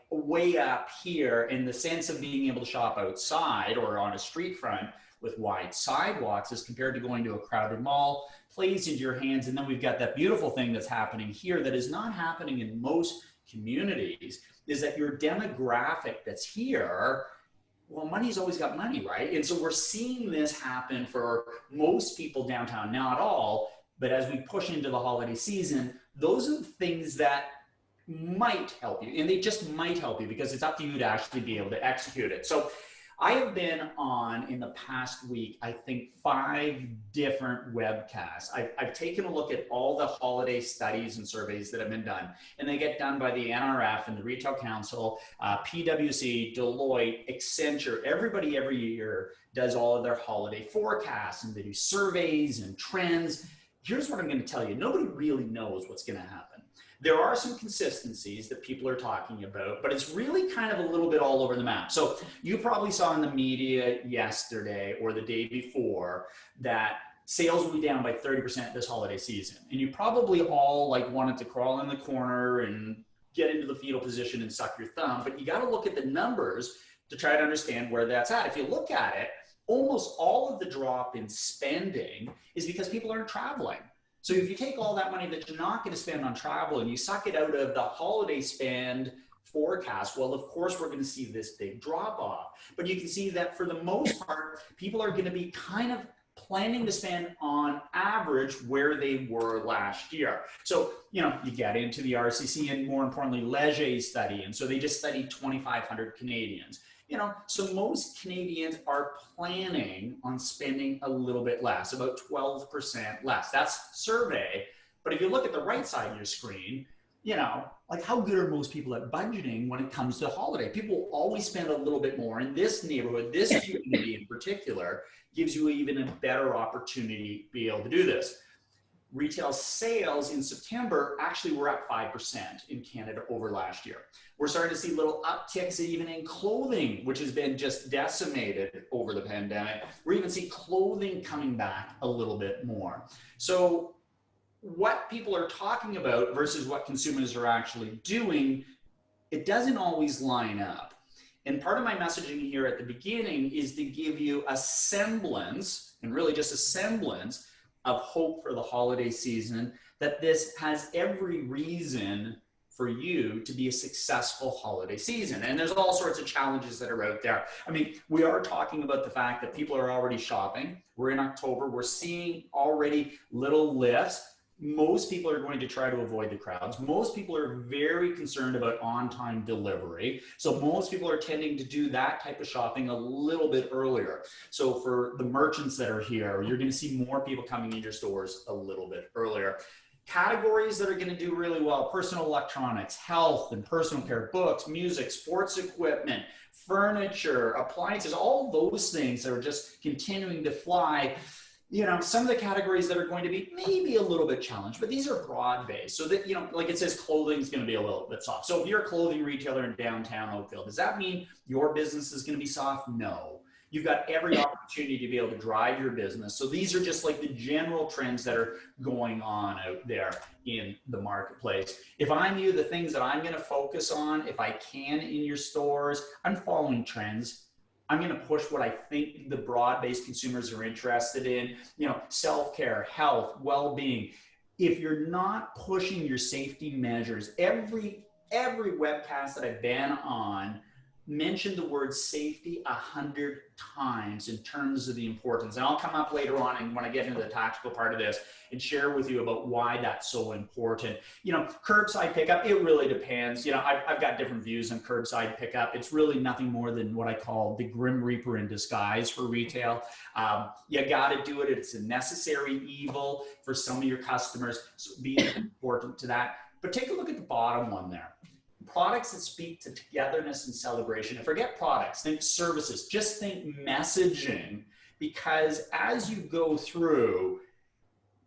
way up here in the sense of being able to shop outside or on a street front with wide sidewalks as compared to going to a crowded mall, plays into your hands. And then we've got that beautiful thing that's happening here that is not happening in most communities, is that your demographic that's here, well, money's always got money, right? And so we're seeing this happen for most people downtown, not all, but as we push into the holiday season, those are the things that might help you. And they just might help you because it's up to you to actually be able to execute it. So I have been on, in the past week, I think 5 different webcasts. I've taken a look at all the holiday studies and surveys that have been done, and they get done by the NRF and the Retail Council, PwC, Deloitte, Accenture. Everybody every year does all of their holiday forecasts, and they do surveys and trends. Here's what I'm going to tell you. Nobody really knows what's going to happen. There are some consistencies that people are talking about, but it's really kind of a little bit all over the map. So you probably saw in the media yesterday or the day before that sales will be down by 30% this holiday season. And you probably all wanted to crawl in the corner and get into the fetal position and suck your thumb, but you got to look at the numbers to try to understand where that's at. If you look at it, almost all of the drop in spending is because people aren't traveling. So if you take all that money that you're not going to spend on travel and you suck it out of the holiday spend forecast, well, of course, we're going to see this big drop off. But you can see that for the most part, people are going to be kind of planning to spend on average where they were last year. So, you get into the RCC and more importantly, Leger study. And so they just studied 2,500 Canadians. So most Canadians are planning on spending a little bit less, about 12% less. That's survey. But if you look at the right side of your screen, like how good are most people at budgeting when it comes to holiday? People always spend a little bit more. In this neighborhood, this community in particular, gives you even a better opportunity to be able to do this. Retail sales in September actually were up 5% in Canada over last year. We're starting to see little upticks even in clothing, which has been just decimated over the pandemic. We're even seeing clothing coming back a little bit more. So what people are talking about versus what consumers are actually doing, it doesn't always line up. And part of my messaging here at the beginning is to give you a semblance, and really just a semblance, of hope for the holiday season, that this has every reason for you to be a successful holiday season. And there's all sorts of challenges that are out there. I mean, we are talking about the fact that people are already shopping. We're in October. We're seeing already little lifts. Most people are going to try to avoid the crowds. Most people are very concerned about on-time delivery. So most people are tending to do that type of shopping a little bit earlier. So for the merchants that are here, you're going to see more people coming in your stores a little bit earlier. Categories that are going to do really well: personal electronics, health and personal care, books, music, sports equipment, furniture, appliances, all those things that are just continuing to fly. Some of the categories that are going to be maybe a little bit challenged, but these are broad-based. So that, like it says, clothing is going to be a little bit soft. So if you're a clothing retailer in downtown Oakville, does that mean your business is going to be soft? No. You've got every opportunity to be able to drive your business. So these are just like the general trends that are going on out there in the marketplace. If I'm you, the things that I'm going to focus on, if I can in your stores, I'm following trends. I'm going to push what I think the broad-based consumers are interested in, self-care, health, well-being. If you're not pushing your safety measures, every webcast that I've been on mentioned the word safety 100 times in terms of the importance. And I'll come up later on and when I get into the tactical part of this and share with you about why that's so important. Curbside pickup, it really depends. I've got different views on curbside pickup. It's really nothing more than what I call the Grim Reaper in disguise for retail. You got to do it. It's a necessary evil for some of your customers. So be important to that. But take a look at the bottom one there. Products that speak to togetherness and celebration. And forget products, think services, just think messaging, because as you go through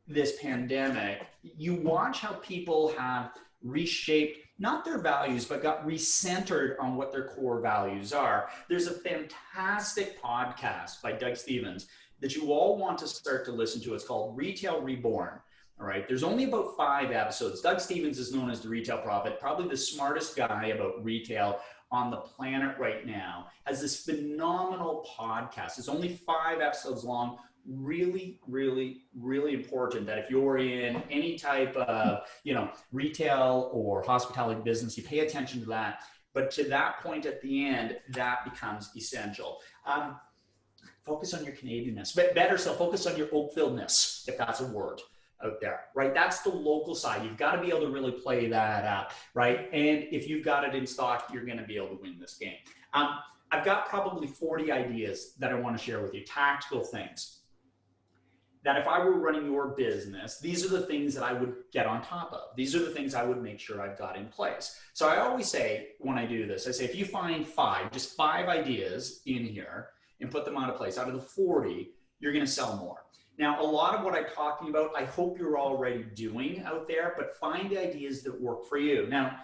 this pandemic, you watch how people have reshaped not their values, but got recentered on what their core values are. There's a fantastic podcast by Doug Stevens that you all want to start to listen to. It's called Retail Reborn. All right, there's only about 5 episodes. Doug Stevens is known as the retail prophet, probably the smartest guy about retail on the planet right now. Has this phenomenal podcast. It's only 5 episodes long. Really, really, really important that if you're in any type of, retail or hospitality business, you pay attention to that. But to that point at the end, that becomes essential. Focus on your Canadianness, but better still, focus on your Oakville-ness, if that's a word out there, right? That's the local side. You've got to be able to really play that out, right? And if you've got it in stock, you're going to be able to win this game. I've got probably 40 ideas that I want to share with you, tactical things that if I were running your business, these are the things that I would get on top of. These are the things I would make sure I've got in place. So I always say when I do this, I say, if you find 5, just 5 ideas in here and put them onto place, out of the 40, you're going to sell more. Now, a lot of what I'm talking about, I hope you're already doing out there, but find ideas that work for you. Now,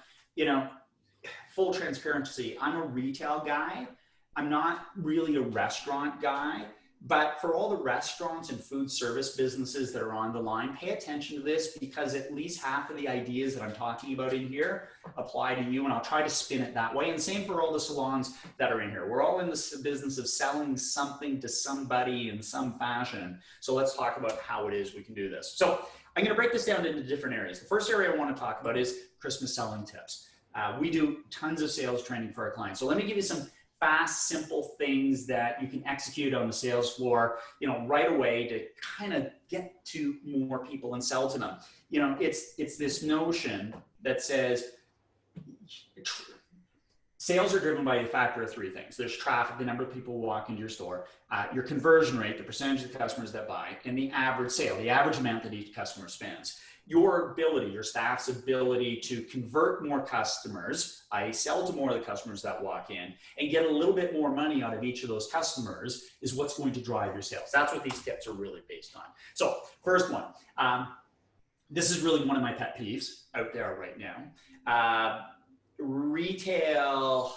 full transparency, I'm a retail guy. I'm not really a restaurant guy, but for all the restaurants and food service businesses that are on the line, pay attention to this, because at least half of the ideas that I'm talking about in here apply to you, and I'll try to spin it that way. And same for all the salons that are in here. We're all in the business of selling something to somebody in some fashion. So let's talk about how it is we can do this. So I'm going to break this down into different areas. The first area I want to talk about is Christmas selling tips. We do tons of sales training for our clients. So let me give you some fast, simple things that you can execute on the sales floor, right away to kind of get to more people and sell to them. It's this notion that says sales are driven by a factor of three things. There's traffic, the number of people who walk into your store, your conversion rate, the percentage of the customers that buy, and the average sale, the average amount that each customer spends. Your ability, your staff's ability to convert more customers, i.e. sell to more of the customers that walk in, and get a little bit more money out of each of those customers is what's going to drive your sales. That's what these tips are really based on. So first one, this is really one of my pet peeves out there right now. Retail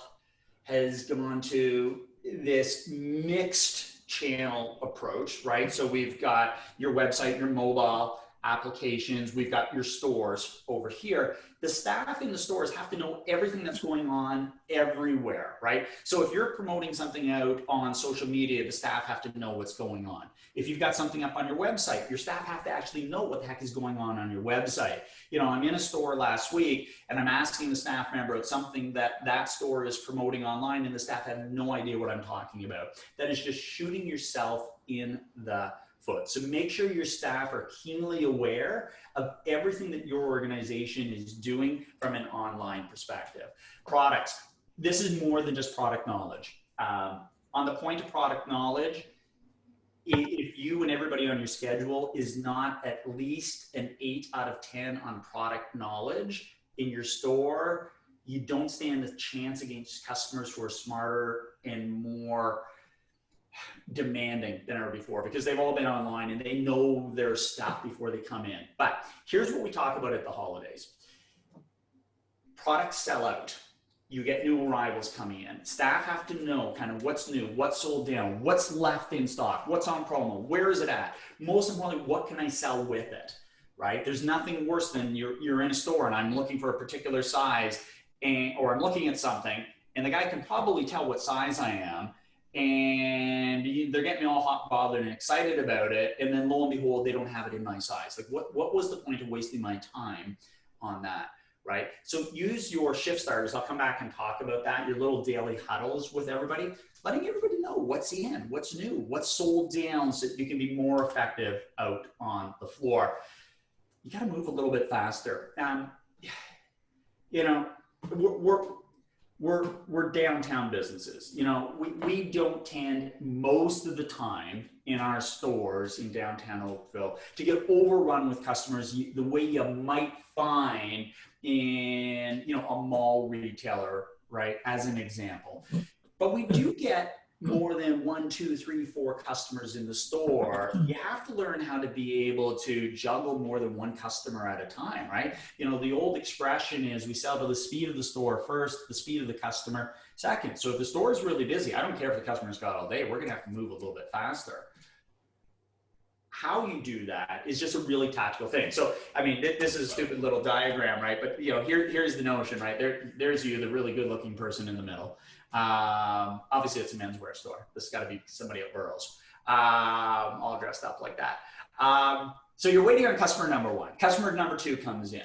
has gone to this mixed channel approach, right? So we've got your website, your mobile applications, we've got your stores over here. The staff in the stores have to know everything that's going on everywhere, right? So if you're promoting something out on social media, the staff have to know what's going on. If you've got something up on your website, your staff have to actually know what the heck is going on your website. I'm in a store last week and I'm asking the staff member about something that store is promoting online, and the staff have no idea what I'm talking about. That is just shooting yourself in the foot. So make sure your staff are keenly aware of everything that your organization is doing from an online perspective. Products. This is more than just product knowledge. On the point of product knowledge, if you and everybody on your schedule is not at least an 8 out of 10 on product knowledge in your store, you don't stand a chance against customers who are smarter and more demanding than ever before, because they've all been online and they know their stuff before they come in. But here's what we talk about at the holidays. Products sell out. You get new arrivals coming in. Staff have to know kind of what's new, what's sold down, what's left in stock, what's on promo, where is it at? Most importantly, what can I sell with it, right? There's nothing worse than you're in a store and I'm looking for a particular size, or I'm looking at something and the guy can probably tell what size I am, and they're getting me all hot and bothered and excited about it, and then lo and behold, they don't have it in my size. Like, what was the point of wasting my time on that, right? So use your shift starters. I'll come back and talk about that, your little daily huddles with everybody, letting everybody know what's in, what's new, what's sold down, so that you can be more effective out on the floor. You got to move a little bit faster. We're downtown businesses. We don't tend most of the time in our stores in downtown Oakville to get overrun with customers the way you might find in, a mall retailer, right? As an example. But we do get more than 1, 2, 3, 4 customers in the store. You have to learn how to be able to juggle more than one customer at a time, right? The old expression is we sell to the speed of the store first, the speed of the customer second. So if the store is really busy, I don't care if the customer's got all day, we're gonna have to move a little bit faster. How you do that is just a really tactical thing. So, this is a stupid little diagram, right? But here's the notion, right? There's you, the really good looking person in the middle. Obviously it's a menswear store. This has got to be somebody at Burroughs, all dressed up like that. So you're waiting on customer number 1. Customer number 2 comes in,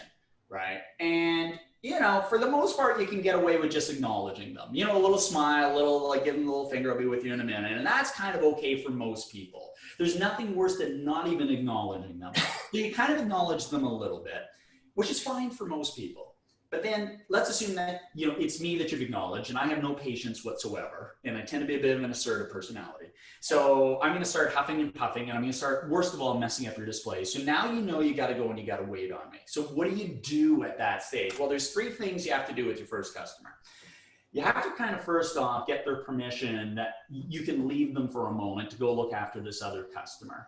right? And, for the most part, you can get away with just acknowledging them. A little smile, a little, like, give them a little finger, I'll be with you in a minute. And that's kind of okay for most people. There's nothing worse than not even acknowledging them. You kind of acknowledge them a little bit, which is fine for most people. But then let's assume that, it's me that you've acknowledged and I have no patience whatsoever. And I tend to be a bit of an assertive personality. So I'm going to start huffing and puffing, and I'm going to start, worst of all, messing up your display. So now you got to go and you got to wait on me. So what do you do at that stage? Well, there's 3 things you have to do with your first customer. You have to kind of first off get their permission that you can leave them for a moment to go look after this other customer.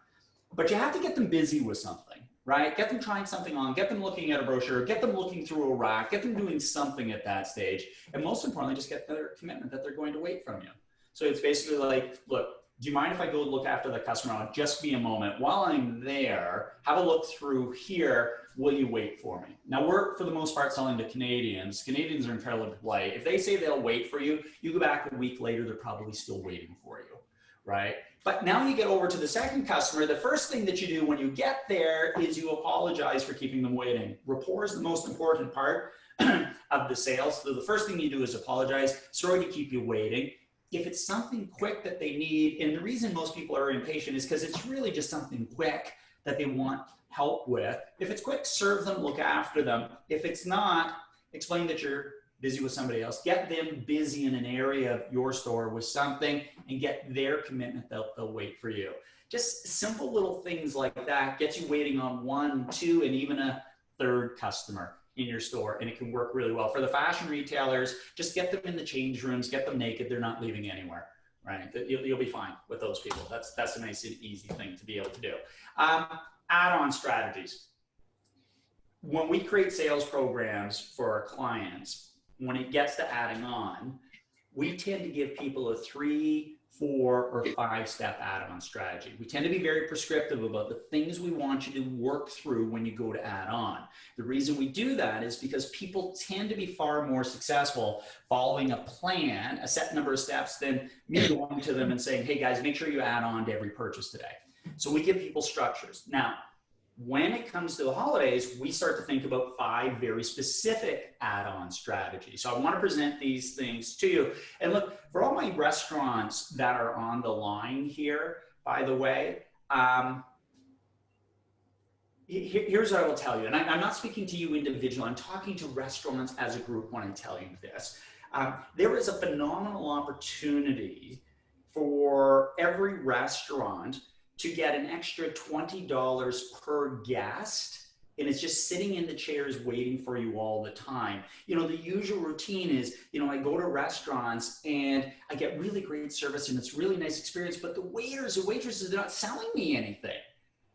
But you have to get them busy with something. Right? Get them trying something on, get them looking at a brochure, get them looking through a rack, get them doing something at that stage. And most importantly, just get their commitment that they're going to wait from you. So it's basically like, look, do you mind if I go look after the customer? I'll just be a moment. While I'm there, have a look through here. Will you wait for me? Now, we're, for the most part, selling to Canadians. Canadians are incredibly polite. If they say they'll wait for you, you go back a week later, they're probably still waiting for you, right? But now you get over to the second customer. The first thing that you do when you get there is you apologize for keeping them waiting. Rapport is the most important part of the sales. So the first thing you do is apologize. Sorry to keep you waiting. If it's something quick that they need, and the reason most people are impatient is because it's really just something quick that they want help with. If it's quick, serve them, look after them. If it's not, explain that you're busy with somebody else. Get them busy in an area of your store with something and get their commitment that they'll wait for you. Just simple little things like that gets you waiting on 1, 2, and even a third customer in your store, and it can work really well. For the fashion retailers, just get them in the change rooms, get them naked, they're not leaving anywhere, right? You'll be fine with those people. That's a nice and easy thing to be able to do. Add-on strategies. When we create sales programs for our clients, when it gets to adding on, we tend to give people a 3, 4, or 5-step add-on strategy. We tend to be very prescriptive about the things we want you to work through when you go to add on. The reason we do that is because people tend to be far more successful following a plan, a set number of steps, than me going to them and saying, hey guys, make sure you add on to every purchase today. So we give people structures. Now, when it comes to the holidays, we start to think about 5 very specific add-on strategies. So I want to present these things to you. And look, for all my restaurants that are on the line here, by the way, here's what I will tell you. And I'm not speaking to you individually. I'm talking to restaurants as a group when I tell you this. There is a phenomenal opportunity for every restaurant to get an extra $20 per guest, and it's just sitting in the chairs waiting for you all the time. You know, the usual routine is, you know, I go to restaurants and I get really great service and it's really nice experience, but the waiters or waitresses, they're not selling me anything,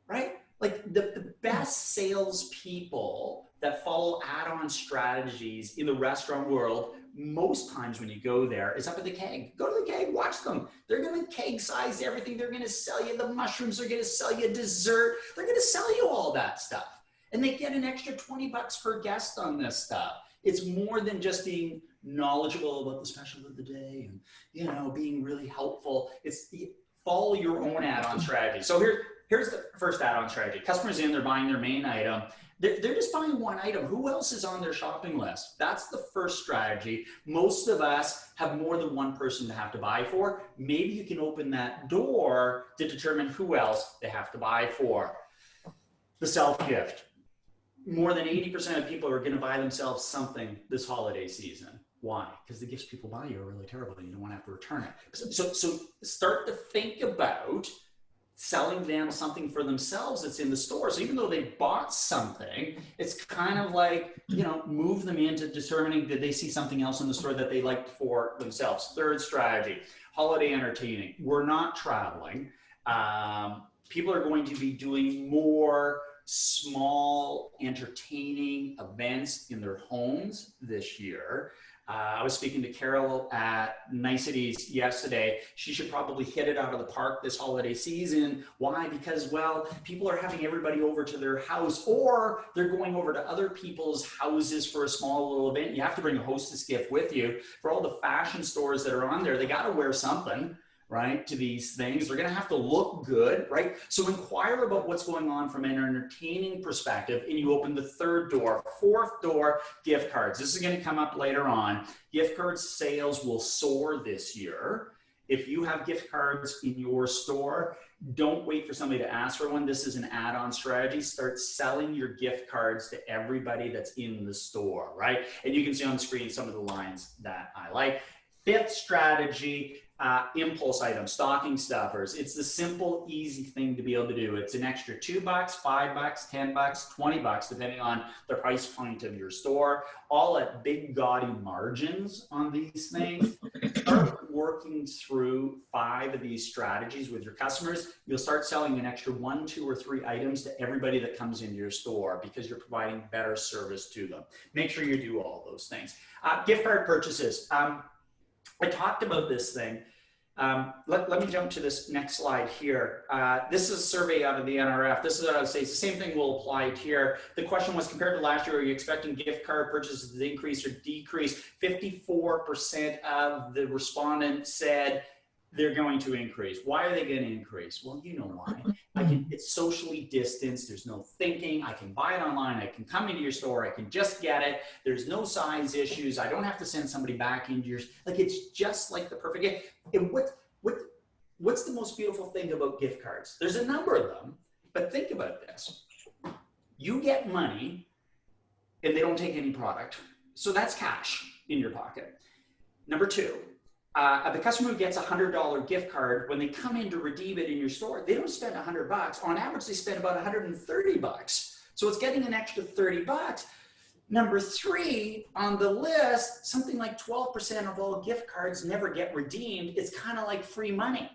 right? Like the best salespeople that follow add-on strategies in the restaurant world, most times when you go there, is up at the keg. Go to the keg, watch them. They're going to keg size everything. They're going to sell you the mushrooms. They're going to sell you dessert. They're going to sell you all that stuff. And they get an extra $20 per guest on this stuff. It's more than just being knowledgeable about the special of the day and, you know, being really helpful. It's follow your own add-on strategy. So here's the first add-on strategy. Customers in, they're buying their main item. They're just buying one item. Who else is on their shopping list? That's the first strategy. Most of us have more than one person to have to buy for. Maybe you can open that door to determine who else they have to buy for. The self-gift. More than 80% of people are going to buy themselves something this holiday season. Why? Because the gifts people buy you are really terrible and you don't want to have to return it. So start to think about selling them something for themselves that's in the store. So even though they bought something, it's kind of like, you know, move them into determining that they see something else in the store that they liked for themselves. Third strategy, holiday entertaining. We're not traveling. People are going to be doing more small entertaining events in their homes this year. I was speaking to Carol at Niceties yesterday. She should probably hit it out of the park this holiday season. Why? Because, well, people are having everybody over to their house, or they're going over to other people's houses for a small little event. You have to bring a hostess gift with you. For all the fashion stores that are on there, they got to wear something, right, to these things. They're going to have to look good, right? So inquire about what's going on from an entertaining perspective, and you open the third door. Fourth door, gift cards. This is going to come up later on. Gift card sales will soar this year. If you have gift cards in your store, don't wait for somebody to ask for one. This is an add-on strategy. Start selling your gift cards to everybody that's in the store, right? And you can see on the screen some of the lines that I like. Fifth strategy, impulse items, stocking stuffers. It's the simple, easy thing to be able to do. It's an extra $2, $5, $10, $20, depending on the price point of your store, all at big gaudy margins on these things. Start working through 5 of these strategies with your customers. You'll start selling an extra 1, 2, or 3 items to everybody that comes into your store because you're providing better service to them. Make sure you do all those things. Gift card purchases. I talked about this thing. Let me jump to this next slide here. This is a survey out of the NRF. This is what I would say. It's the same thing will apply here. The question was, compared to last year, are you expecting gift card purchases to increase or decrease? 54% of the respondents said they're going to increase. Why are they going to increase? Well, you know why. It's socially distanced. There's no thinking. I can buy it online. I can come into your store. I can just get it. There's no size issues. I don't have to send somebody back into yours. Like, it's just like the perfect gift. And what's the most beautiful thing about gift cards? There's a number of them, but think about this. You get money and they don't take any product. So that's cash in your pocket. Number two, the customer who gets a $100 gift card, when they come in to redeem it in your store, they don't spend $100. On average, they spend about $130. So it's getting an extra $30. Number three on the list, something like 12% of all gift cards never get redeemed. It's kind of like free money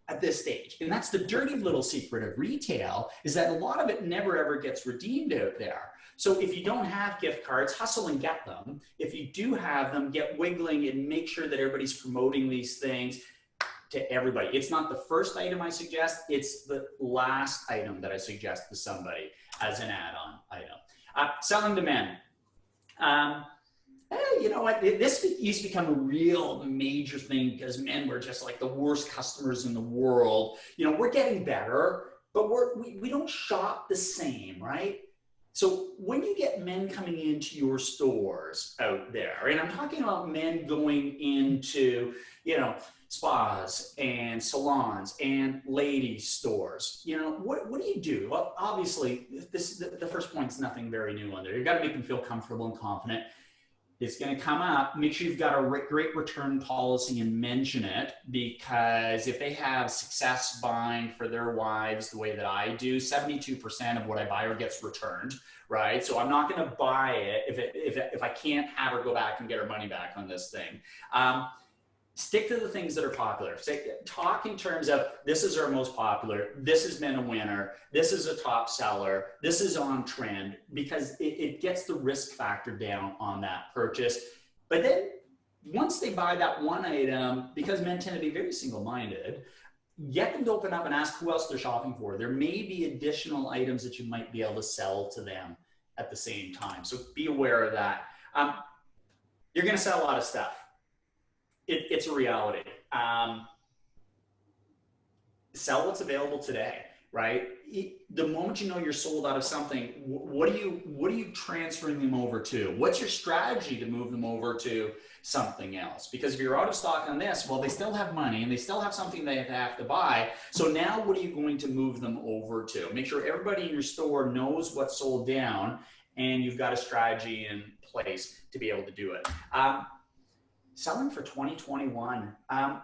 at this stage. And that's the dirty little secret of retail, is that a lot of it never ever gets redeemed out there. So if you don't have gift cards, hustle and get them. If you do have them, get wiggling and make sure that everybody's promoting these things to everybody. It's not the first item I suggest, it's the last item that I suggest to somebody as an add-on item. Selling to men. You know what, this used to become a real major thing because men were just like the worst customers in the world. You know, we're getting better, but we don't shop the same, right? So when you get men coming into your stores out there, and I'm talking about men going into, you know, spas and salons and ladies stores, you know, what do you do? Well, obviously, the first point's nothing very new on there. You've got to make them feel comfortable and confident. It's going to come up. Make sure you've got a great return policy and mention it, because if they have success buying for their wives the way that I do, 72% of what I buy her gets returned, right? So I'm not going to buy it if I can't have her go back and get her money back on this thing. Stick to the things that are popular. Talk in terms of, this is our most popular, this has been a winner, this is a top seller, this is on trend, because it gets the risk factor down on that purchase. But then once they buy that one item, because men tend to be very single-minded, get them to open up and ask who else they're shopping for. There may be additional items that you might be able to sell to them at the same time. So be aware of that. You're going to sell a lot of stuff. It's a reality. Sell what's available today, right? The moment you know you're sold out of something, what are you transferring them over to? What's your strategy to move them over to something else? Because if you're out of stock on this, well, they still have money and they still have something they have to buy. So now what are you going to move them over to? Make sure everybody in your store knows what's sold down, and you've got a strategy in place to be able to do it. Selling for 2021. I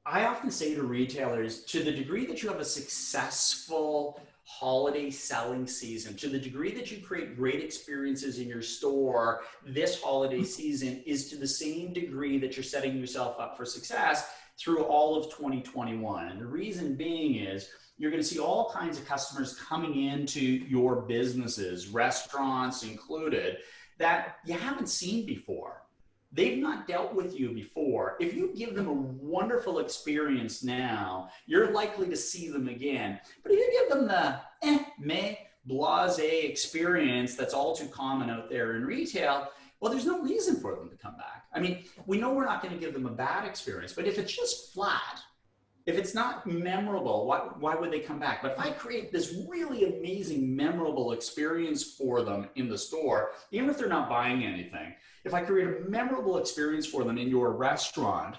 often say to retailers, to the degree that you have a successful holiday selling season, to the degree that you create great experiences in your store this holiday season, is to the same degree that you're setting yourself up for success through all of 2021. And the reason being is, you're going to see all kinds of customers coming into your businesses, restaurants included, that you haven't seen before. They've not dealt with you before. If you give them a wonderful experience now, you're likely to see them again. But if you give them the blasé experience that's all too common out there in retail, well, there's no reason for them to come back. I mean, we know we're not going to give them a bad experience, but if it's just flat, if it's not memorable, why would they come back? But if I create this really amazing, memorable experience for them in the store, even if they're not buying anything, if I create a memorable experience for them in your restaurant,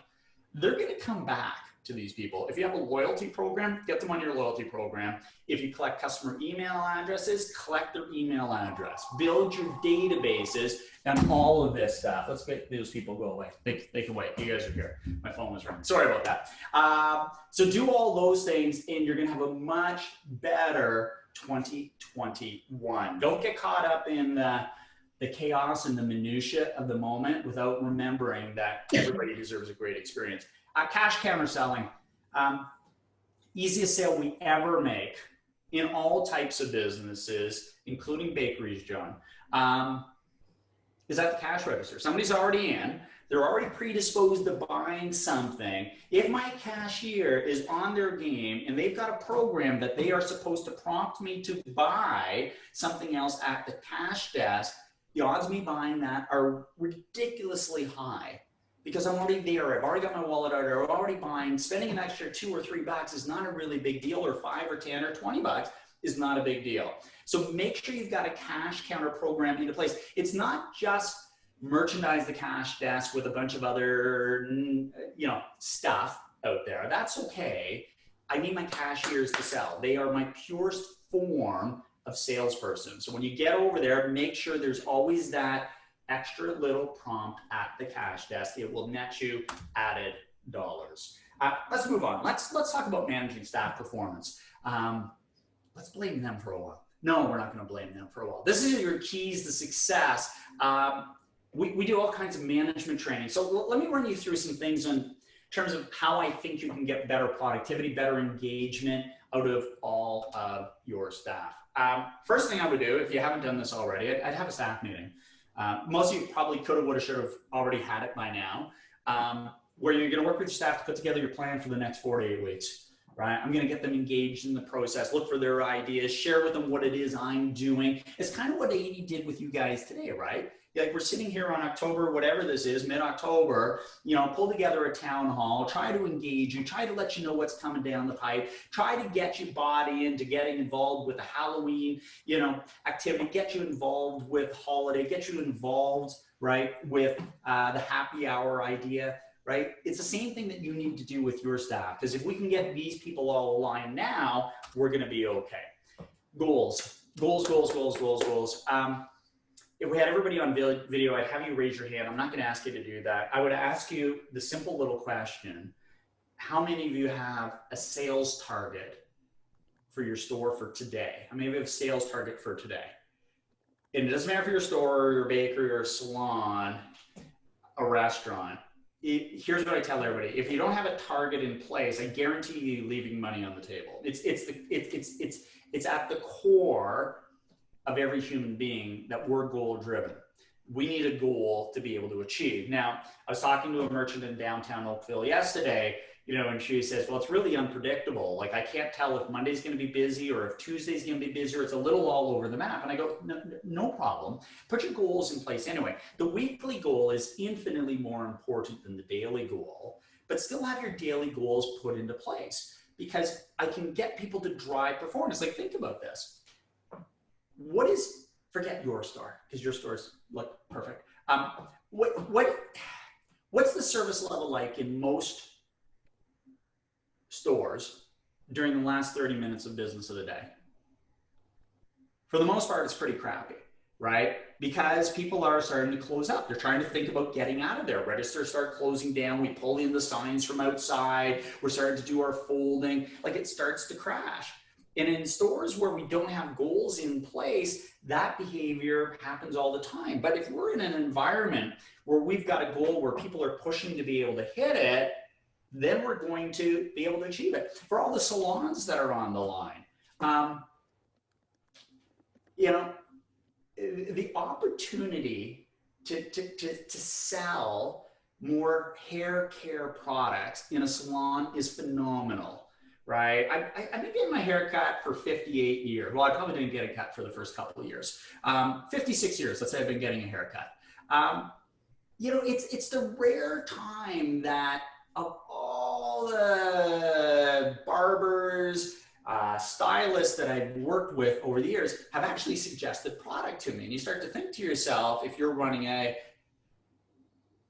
they're going to come back to these people. If you have a loyalty program, get them on your loyalty program. If you collect customer email addresses, collect their email address. Build your databases and all of this stuff. Let's make those people go away. They can wait. You guys are here. My phone was ringing. Sorry about that. So do all those things, and you're going to have a much better 2021. Don't get caught up in the chaos and the minutia of the moment without remembering that everybody deserves a great experience. Cash counter selling, easiest sale we ever make in all types of businesses, including bakeries, John, is at the cash register. Somebody's already in, they're already predisposed to buying something. If my cashier is on their game and they've got a program that they are supposed to prompt me to buy something else at the cash desk, the odds of me buying that are ridiculously high. because I'm already there. I've already got my wallet out. I'm already buying. Spending an extra $2 or $3 is not a really big deal, or 5 or 10 or 20 bucks is not a big deal. So make sure you've got a cash counter program into place. It's not just merchandise the cash desk with a bunch of other, stuff out there. That's okay. I need my cashiers to sell. They are my purest form of salesperson. So when you get over there, make sure there's always that extra little prompt at the cash desk. It will net you added dollars. Let's move on. Let's talk about managing staff performance. Let's blame them for a while. No, we're not going to blame them for a while. This is your keys to success. We do all kinds of management training. So let me run you through some things in terms of how I think you can get better productivity, better engagement out of all of your staff. First thing I would do, if you haven't done this already, I'd have a staff meeting. Most of you probably could have, would have, should have already had it by now, where you're going to work with your staff to put together your plan for the next 4 to 8 weeks. Right? I'm going to get them engaged in the process, look for their ideas, share with them what it is I'm doing. It's kind of what Adi did with you guys today, right? Like, we're sitting here on October, whatever this is, mid-October, pull together a town hall, try to engage you, try to let you know what's coming down the pipe, try to get you body into getting involved with the Halloween, activity, get you involved with holiday, get you involved, right, with the happy hour idea. Right? It's the same thing that you need to do with your staff, because if we can get these people all aligned now, we're going to be okay. Goals. If we had everybody on video, I'd have you raise your hand. I'm not going to ask you to do that. I would ask you the simple little question. How many of you have a sales target for your store for today? How many of you have a sales target for today? And it doesn't matter if you're a store or your bakery or a salon, a restaurant. Here's what I tell everybody: if you don't have a target in place, I guarantee you leaving money on the table. It's at the core of every human being that we're goal driven. We need a goal to be able to achieve. Now, I was talking to a merchant in downtown Oakville yesterday, and she says, well, it's really unpredictable. Like, I can't tell if Monday's going to be busy or if Tuesday's going to be busy, or it's a little all over the map. And I go, no problem. Put your goals in place anyway. The weekly goal is infinitely more important than the daily goal, but still have your daily goals put into place, because I can get people to drive performance. Like, think about this. Forget your store, because your stores look perfect. What's the service level like in most stores during the last 30 minutes of business of the day? For the most part, it's pretty crappy, right? Because people are starting to close up. They're trying to think about getting out of there. Registers start closing down. We pull in the signs from outside. We're starting to do our folding. Like, it starts to crash. And in stores where we don't have goals in place, that behavior happens all the time. But if we're in an environment where we've got a goal where people are pushing to be able to hit it, then we're going to be able to achieve it. For all the salons that are on the line, the opportunity to sell more hair care products in a salon is phenomenal, right? I've been getting my hair cut for 58 years. Well, I probably didn't get a cut for the first couple of years. 56 years, let's say I've been getting a haircut. It's the rare time that of all the barbers, stylists that I've worked with over the years have actually suggested product to me. And you start to think to yourself, if you're running a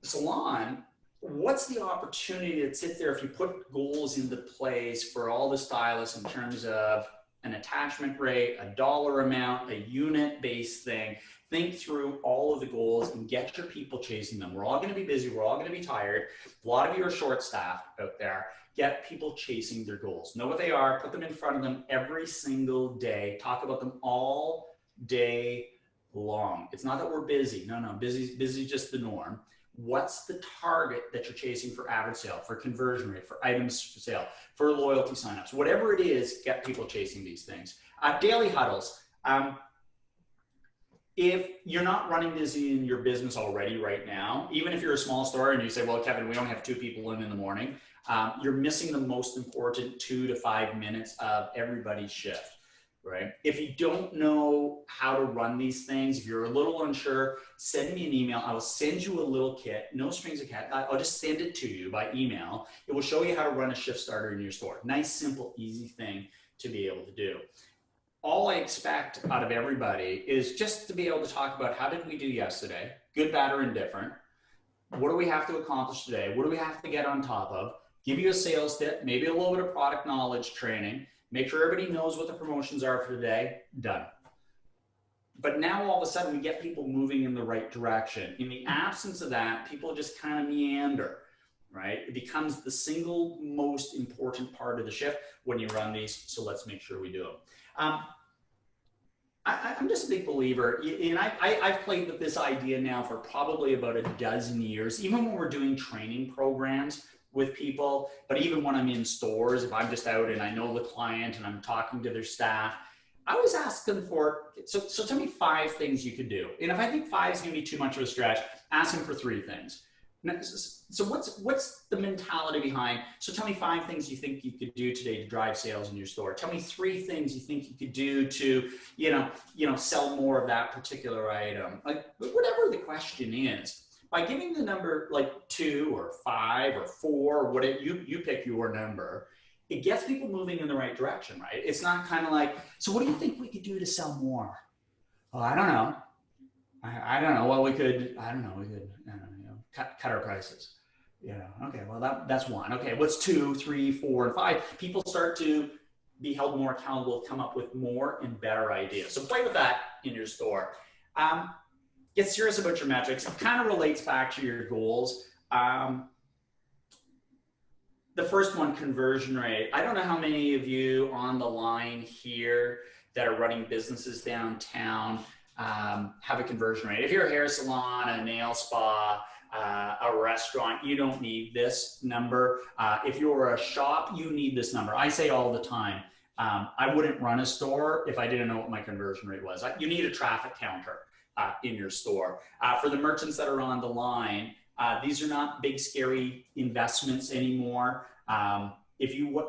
salon, what's the opportunity that sits there if you put goals into place for all the stylists in terms of an attachment rate, a dollar amount, a unit-based thing? Think through all of the goals and get your people chasing them. We're all going to be busy. We're all going to be tired. A lot of you are short-staffed out there. Get people chasing their goals. Know what they are. Put them in front of them every single day. Talk about them all day long. It's not that we're busy. No, busy is just the norm. What's the target that you're chasing for average sale, for conversion rate, for items for sale, for loyalty signups? Whatever it is, get people chasing these things. Daily huddles. If you're not running busy in your business already right now, even if you're a small store and you say, well, Kevin, we only have 2 people in the morning, you're missing the most important 2 to 5 minutes of everybody's shift. right? If you don't know how to run these things, if you're a little unsure, send me an email. I will send you a little kit, no strings attached. I'll just send it to you by email. It will show you how to run a shift starter in your store. Nice, simple, easy thing to be able to do. All I expect out of everybody is just to be able to talk about how did we do yesterday, good, bad, or indifferent. What do we have to accomplish today? What do we have to get on top of? Give you a sales tip, maybe a little bit of product knowledge training, make sure everybody knows what the promotions are for today, done. But now all of a sudden we get people moving in the right direction. In the absence of that, people just kind of meander, right? It becomes the single most important part of the shift when you run these, so let's make sure we do them. I'm just a big believer, and I've played with this idea now for probably about a dozen years, even when we're doing training programs with people, but even when I'm in stores, if I'm just out and I know the client and I'm talking to their staff, I always ask them for, so tell me 5 things you could do. And if I think 5 is gonna be too much of a stretch, ask them for 3 things. So what's the mentality behind, so tell me 5 things you think you could do today to drive sales in your store. Tell me 3 things you think you could do to, sell more of that particular item. Like whatever the question is, by giving the number like 2 or 5 or 4, or whatever, you pick your number, it gets people moving in the right direction, right? It's not kind of like, so what do you think we could do to sell more? Oh, I don't know. I don't know. Well, we could cut our prices. Okay, well, that's 1. Okay, what's 2, 3, 4, and 5? People start to be held more accountable, come up with more and better ideas. So play with that in your store. Get serious about your metrics. It kind of relates back to your goals. The first one, conversion rate. I don't know how many of you on the line here that are running businesses downtown have a conversion rate. If you're a hair salon, a nail spa, a restaurant, you don't need this number. If you're a shop, you need this number. I say all the time, I wouldn't run a store if I didn't know what my conversion rate was. You need a traffic counter in your store. For the merchants that are on the line, these are not big, scary investments anymore. If you,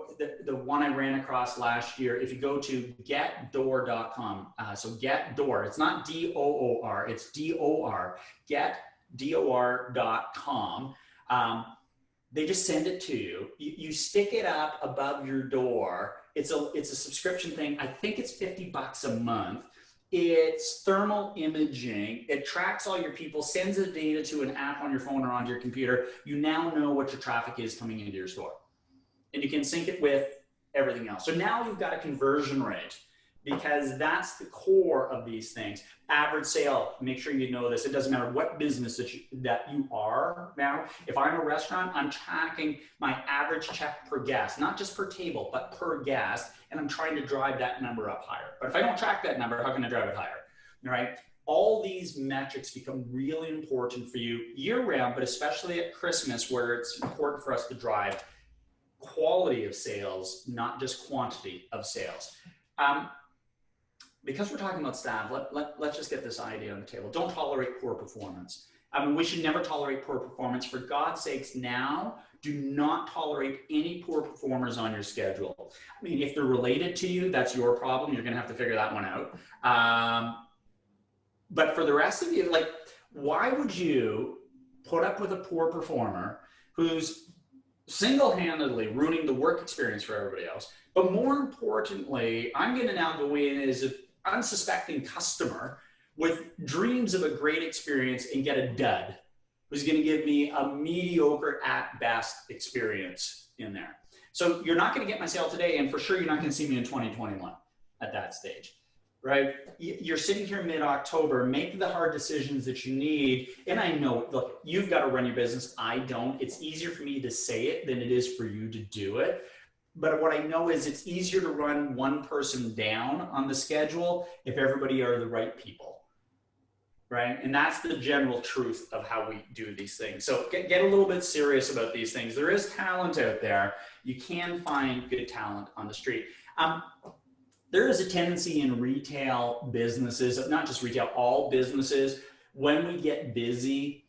the one I ran across last year, if you go to getdoor.com, so get door, it's not D-O-O-R, it's D-O-R, getdor.com. They just send it to you. You stick it up above your door. It's a subscription thing. I think it's $50 a month. It's thermal imaging. It tracks all your people, sends the data to an app on your phone or onto your computer. You now know what your traffic is coming into your store. And you can sync it with everything else. So now you've got a conversion rate, because that's the core of these things. Average sale, make sure you know this. It doesn't matter what business that you are now. If I'm a restaurant, I'm tracking my average check per guest, not just per table, but per guest, and I'm trying to drive that number up higher. But if I don't track that number, how can I drive it higher? All right? All these metrics become really important for you year round, but especially at Christmas, where it's important for us to drive quality of sales, not just quantity of sales. Because we're talking about staff, let's just get this idea on the table. Don't tolerate poor performance. I mean, we should never tolerate poor performance. For God's sakes, now, do not tolerate any poor performers on your schedule. I mean, if they're related to you, that's your problem. You're going to have to figure that one out. But for the rest of you, like, why would you put up with a poor performer who's single-handedly ruining the work experience for everybody else? But more importantly, I'm going to now go in as an unsuspecting customer with dreams of a great experience and get a dud who's going to give me a mediocre at best experience in there. So you're not going to get my sale today, and for sure you're not going to see me in 2021 at that stage, right? You're sitting here mid-October, make the hard decisions that you need. And I know, look, you've got to run your business. I don't. It's easier for me to say it than it is for you to do it. But what I know is it's easier to run one person down on the schedule if everybody are the right people, right? And that's the general truth of how we do these things. So get a little bit serious about these things. There is talent out there. You can find good talent on the street. There is a tendency in retail businesses, not just retail, all businesses, when we get busy,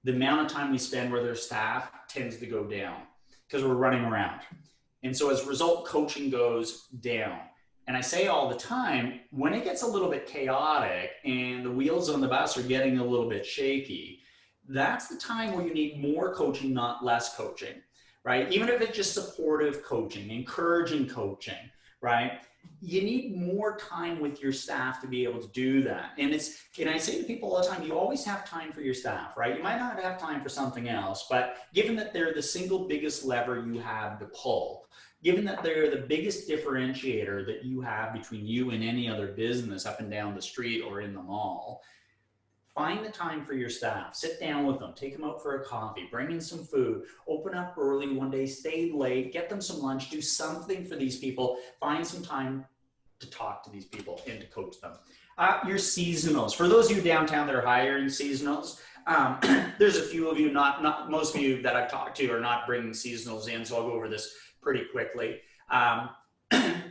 the amount of time we spend with our staff tends to go down because we're running around. And so as a result, coaching goes down. And I say all the time, when it gets a little bit chaotic and the wheels on the bus are getting a little bit shaky, that's the time where you need more coaching, not less coaching, right? Even if it's just supportive coaching, encouraging coaching, right? You need more time with your staff to be able to do that. And I say to people all the time, you always have time for your staff, right? You might not have time for something else, but given that they're the single biggest lever you have to pull, given that they're the biggest differentiator that you have between you and any other business up and down the street or in the mall, find the time for your staff, sit down with them, take them out for a coffee, bring in some food, open up early one day, stay late, get them some lunch, do something for these people, find some time to talk to these people and to coach them. Your seasonals, for those of you downtown that are hiring seasonals, there's a few of you, not most of you that I've talked to are not bringing seasonals in, so I'll go over this pretty quickly.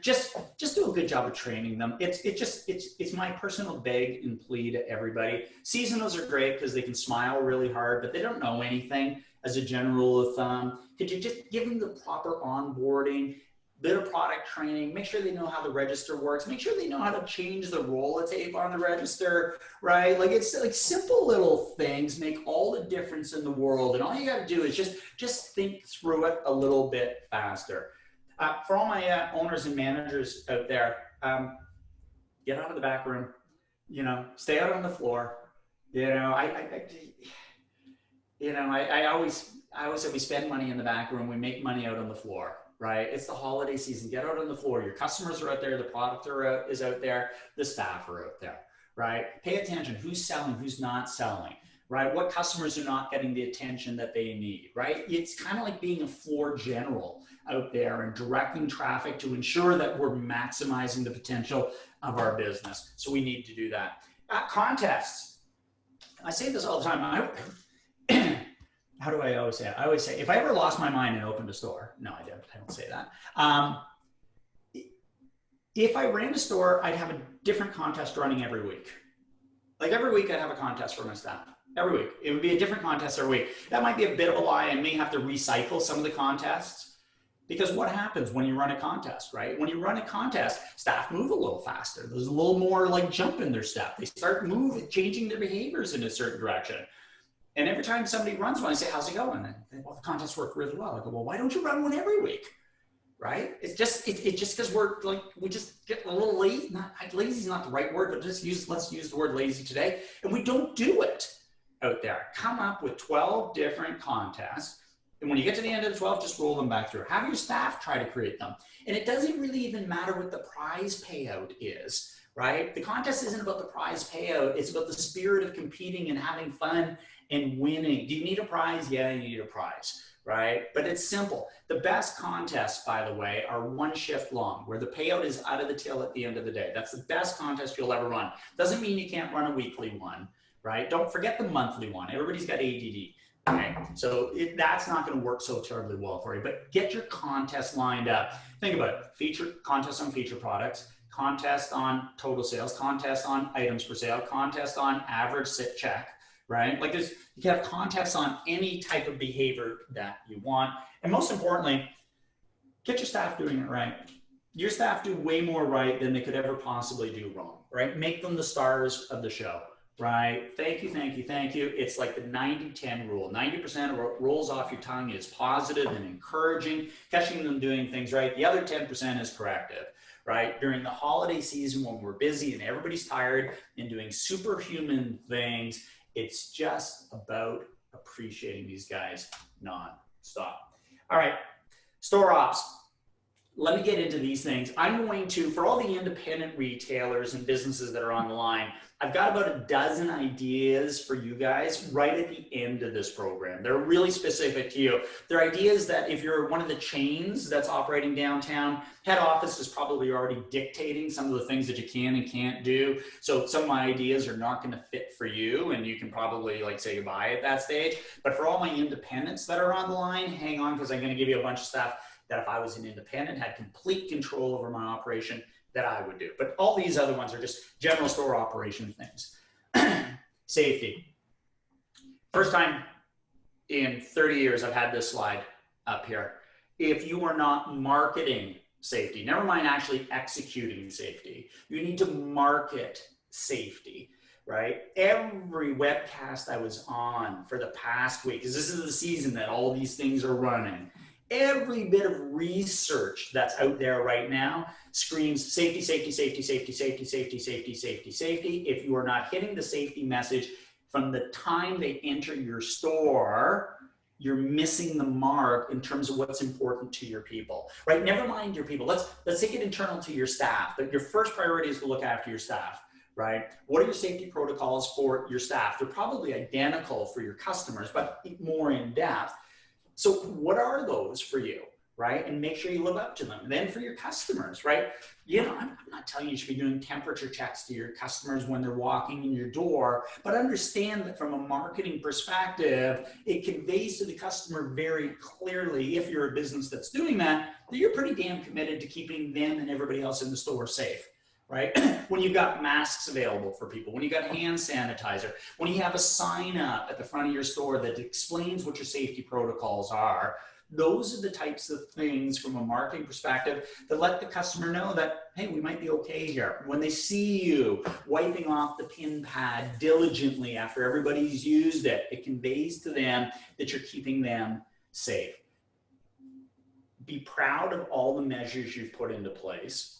Just do a good job of training them. It's my personal beg and plea to everybody. Seasonals are great because they can smile really hard, but they don't know anything as a general rule of thumb. Could you just give them the proper onboarding, bit of product training, make sure they know how the register works, make sure they know how to change the roller tape on the register, right? Like, it's like simple little things make all the difference in the world. And all you got to do is just think through it a little bit faster. For all my owners and managers out there, get out of the back room, stay out on the floor. I always say we spend money in the back room, we make money out on the floor, right? It's the holiday season. Get out on the floor. Your customers are out there, the product is out there, the staff are out there, right? Pay attention. Who's selling, who's not selling, right? What customers are not getting the attention that they need, right? It's kind of like being a floor general out there and directing traffic to ensure that we're maximizing the potential of our business. So we need to do that. Contests. I say this all the time. How do I always say it? I always say, if I ever lost my mind and opened a store, no, I don't say that. If I ran a store, I'd have a different contest running every week. Like every week I'd have a contest for my staff. Every week. It would be a different contest every week. That might be a bit of a lie. I may have to recycle some of the contests. Because what happens when you run a contest, right? When you run a contest, staff move a little faster. There's a little more like jump in their step. They start changing their behaviors in a certain direction. And every time somebody runs one, I say, how's it going? And they, well, the contest worked really well. I go, well, why don't you run one every week? Right? It's just because we just get a little lazy. Lazy is not the right word, but let's use the word lazy today. And we don't do it out there. Come up with 12 different contests. And when you get to the end of the 12, just roll them back through. Have your staff try to create them. And it doesn't really even matter what the prize payout is, right? The contest isn't about the prize payout. It's about the spirit of competing and having fun and winning. Do you need a prize? Yeah, you need a prize, right? But it's simple. The best contests, by the way, are one shift long, where the payout is out of the till at the end of the day. That's the best contest you'll ever run. Doesn't mean you can't run a weekly one, right? Don't forget the monthly one. Everybody's got ADD. Okay, so that's not going to work so terribly well for you, but get your contest lined up. Think about it. Contest on feature products, contest on total sales, contest on items per sale, contest on average sit check, right? Like you can have contests on any type of behavior that you want. And most importantly, get your staff doing it right. Your staff do way more right than they could ever possibly do wrong, right? Make them the stars of the show. Right? Thank you, thank you, thank you. It's like the 90-10 rule. 90% of what rolls off your tongue is positive and encouraging, catching them doing things right. The other 10% is corrective, right? During the holiday season when we're busy and everybody's tired and doing superhuman things, it's just about appreciating these guys non-stop. All right, store ops. Let me get into these things. I'm going to, for all the independent retailers and businesses that are on the line, I've got about a dozen ideas for you guys right at the end of this program. They're really specific to you. They're ideas that if you're one of the chains that's operating downtown, head office is probably already dictating some of the things that you can and can't do. So some of my ideas are not going to fit for you, and you can probably like say goodbye at that stage. But for all my independents that are on the line, hang on, because I'm going to give you a bunch of stuff that if I was an independent, had complete control over my operation, that I would do. But all these other ones are just general store operation things. Safety. First time in 30 years I've had this slide up here. If you are not marketing safety. Never mind actually executing safety. You need to market safety, right? Every webcast I was on for the past week, because this is the season that all these things are running, every bit of research that's out there right now screams safety, safety, safety, safety, safety, safety, safety, safety, safety. If you are not hitting the safety message from the time they enter your store, you're missing the mark in terms of what's important to your people, right? Never mind your people. Let's take it internal to your staff. But your first priority is to look after your staff, right? What are your safety protocols for your staff? They're probably identical for your customers, but more in depth. So what are those for you, right? And make sure you live up to them. And then for your customers, right? You know, I'm not telling you should be doing temperature checks to your customers when they're walking in your door, but understand that from a marketing perspective, it conveys to the customer very clearly, if you're a business that's doing that, that you're pretty damn committed to keeping them and everybody else in the store safe. Right? When you've got masks available for people, when you've got hand sanitizer, when you have a sign up at the front of your store that explains what your safety protocols are, those are the types of things from a marketing perspective that let the customer know that, hey, we might be okay here. When they see you wiping off the pin pad diligently after everybody's used it, it conveys to them that you're keeping them safe. Be proud of all the measures you've put into place.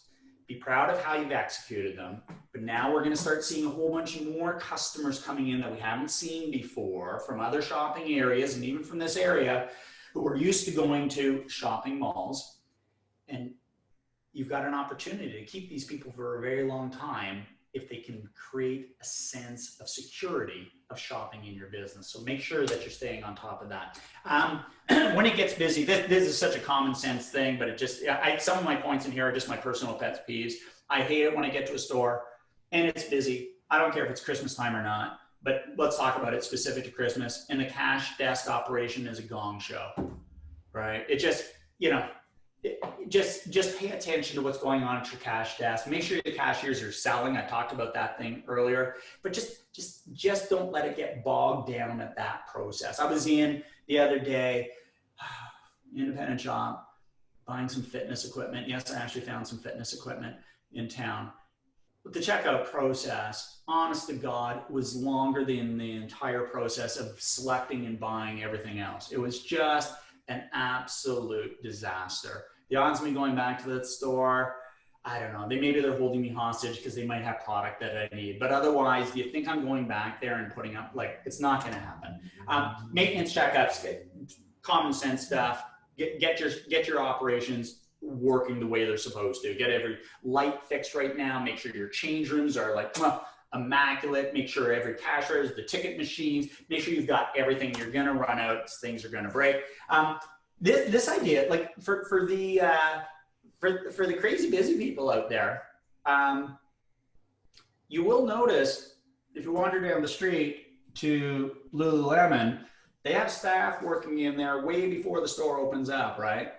Be proud of how you've executed them. But now we're going to start seeing a whole bunch more customers coming in that we haven't seen before from other shopping areas and even from this area who are used to going to shopping malls. And you've got an opportunity to keep these people for a very long time if they can create a sense of security of shopping in your business. So make sure that you're staying on top of that. When it gets busy, this is such a common sense thing, but it just, some of my points in here are just my personal pet peeves. I hate it when I get to a store and it's busy. I don't care if it's Christmas time or not, but let's talk about it specific to Christmas. And the cash desk operation is a gong show, right? It just, you know, just pay attention to what's going on at your cash desk. Make sure the cashiers are selling. I talked about that thing earlier, but just don't let it get bogged down at that process. I was in the other day, independent shop, buying some fitness equipment. Yes, I actually found some fitness equipment in town. But the checkout process, honest to God, was longer than the entire process of selecting and buying everything else. It was just an absolute disaster. The odds of me going back to that store, I don't know. Maybe they're holding me hostage because they might have product that I need. But otherwise, do you think I'm going back there and putting up, like, it's not going to happen. Maintenance checkups, common sense stuff. Get your operations working the way they're supposed to. Get every light fixed right now. Make sure your change rooms are like immaculate. Make sure every cash register, the ticket machines, make sure you've got everything. You're going to run out. Things are going to break. This idea, like for the crazy busy people out there, you will notice if you wander down the street to Lululemon, they have staff working in there way before the store opens up, right?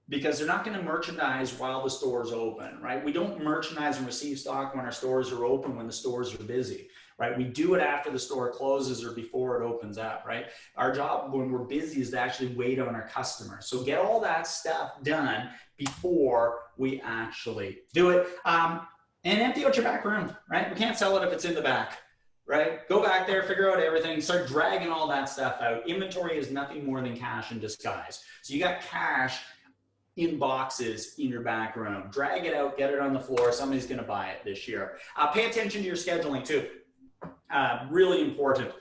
Because they're not going to merchandise while the store's open, right? We don't merchandise and receive stock when our stores are open, when the stores are busy, right? We do it after the store closes or before it opens up, right? Our job when we're busy is to actually wait on our customers. So get all that stuff done before we actually do it. And empty out your back room, right? We can't sell it if it's in the back, right? Go back there, figure out everything, start dragging all that stuff out. Inventory is nothing more than cash in disguise. So you got cash in boxes in your back room. Drag it out, get it on the floor. Somebody's going to buy it this year. Pay attention to your scheduling too. Really important.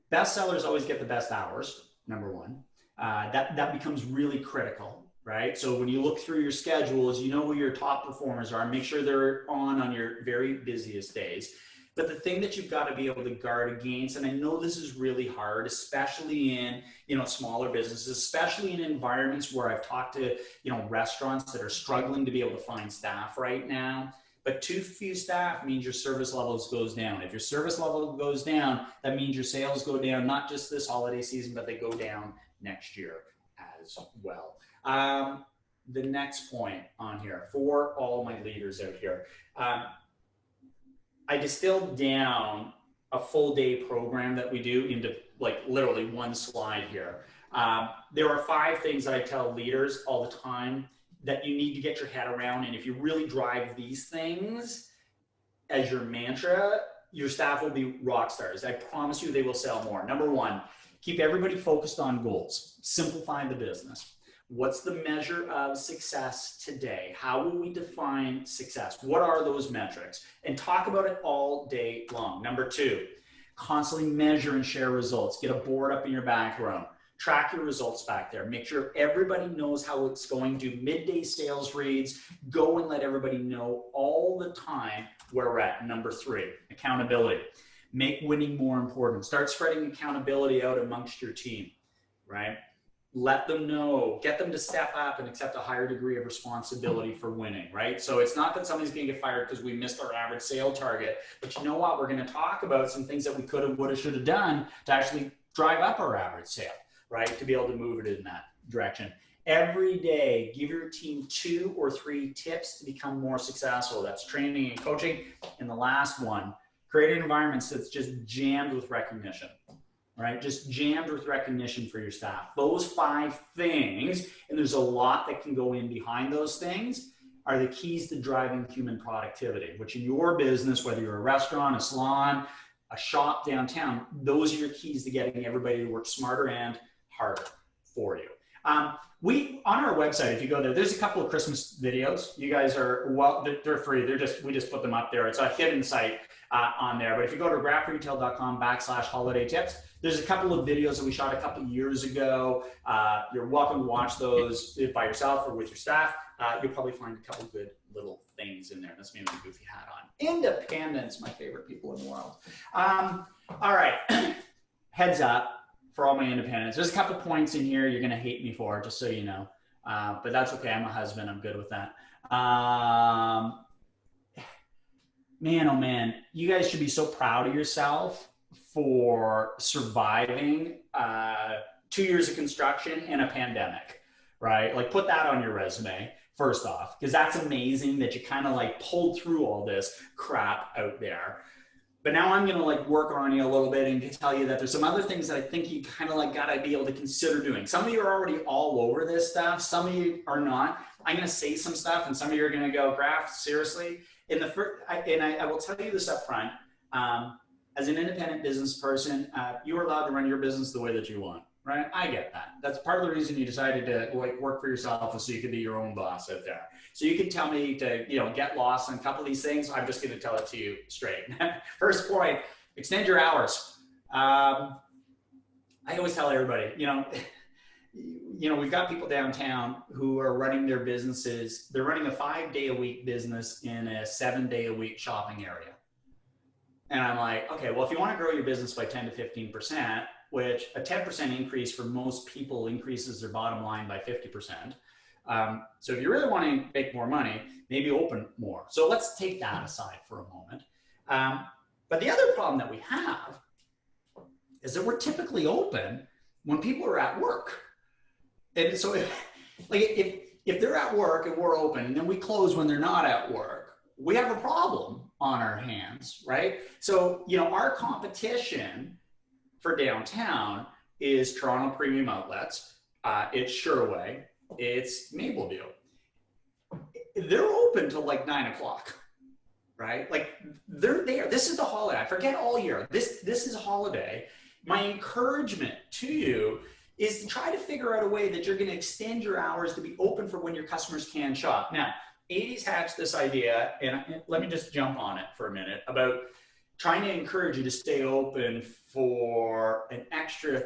Best sellers always get the best hours, number one. That becomes really critical, right? So when you look through your schedules, you know who your top performers are. Make sure they're on your very busiest days. But the thing that you've got to be able to guard against, and I know this is really hard, especially in, smaller businesses, especially in environments where I've talked to, restaurants that are struggling to be able to find staff right now. But too few staff means your service levels goes down. If your service level goes down, that means your sales go down, not just this holiday season, but they go down next year as well. The next point on here for all my leaders out here. I distilled down a full day program that we do into like literally one slide here. There are 5 things that I tell leaders all the time that you need to get your head around. And if you really drive these things as your mantra, your staff will be rock stars. I promise you they will sell more. Number 1, keep everybody focused on goals. Simplify the business. What's the measure of success today? How will we define success? What are those metrics? And talk about it all day long. Number 2, constantly measure and share results. Get a board up in your back room. Track your results back there. Make sure everybody knows how it's going. Do midday sales reads. Go and let everybody know all the time where we're at. Number 3, accountability. Make winning more important. Start spreading accountability out amongst your team, right? Let them know, get them to step up and accept a higher degree of responsibility for winning, right? So it's not that somebody's going to get fired because we missed our average sale target, but you know what? We're going to talk about some things that we could have, would have, should have done to actually drive up our average sale, right? To be able to move it in that direction. Every day, give your team 2 or 3 tips to become more successful. That's training and coaching. And the last one, create an environment that's just jammed with recognition. Right? Just jammed with recognition for your staff. Those 5 things, and there's a lot that can go in behind those things, are the keys to driving human productivity, which in your business, whether you're a restaurant, a salon, a shop downtown, those are your keys to getting everybody to work smarter and harder for you. We, on our website, if you go there, there's a couple of Christmas videos. You guys are, well, they're free. We just put them up there. It's a hidden site on there. But if you go to graphretail.com/holiday tips, there's a couple of videos that we shot a couple of years ago. You're welcome to watch those by yourself or with your staff. You'll probably find a couple good little things in there. That's me with a goofy hat on. Independence, my favorite people in the world. All right, heads up for all my independents. There's a couple points in here you're going to hate me for, just so you know. But that's okay. I'm a husband. I'm good with that. Man, oh man, you guys should be so proud of yourself for surviving 2 years of construction and a pandemic, right? Like, put that on your resume first off, because that's amazing that you kind of like pulled through all this crap out there. But now I'm going to like work on you a little bit and tell you that there's some other things that I think you kind of like got to be able to consider doing. Some of you are already all over this stuff. Some of you are not. I'm going to say some stuff and some of you are going to go, Graf, seriously? I will tell you this up front. As an independent business person, you are allowed to run your business the way that you want, right? I get that. That's part of the reason you decided to like work for yourself, is so you could be your own boss out there. So you can tell me to, get lost on a couple of these things. I'm just going to tell it to you straight. First point, extend your hours. I always tell everybody, we've got people downtown who are running their businesses. They're running a 5-day-a-week business in a 7-day-a-week shopping area. And I'm like, okay, well, if you want to grow your business by 10 to 15%, which a 10% increase for most people increases their bottom line by 50%. So if you really want to make more money, maybe open more. So let's take that aside for a moment. But the other problem that we have is that we're typically open when people are at work. And so if they're at work and we're open and then we close when they're not at work, we have a problem on our hands, right? So, our competition for downtown is Toronto Premium Outlets. It's Sherway. It's Mapleview. They're open till like 9 o'clock, right? Like, they're there. This is the holiday. I forget all year. This is a holiday. My encouragement to you is to try to figure out a way that you're going to extend your hours to be open for when your customers can shop. Now, 80s hatched this idea, and let me just jump on it for a minute, about trying to encourage you to stay open for an extra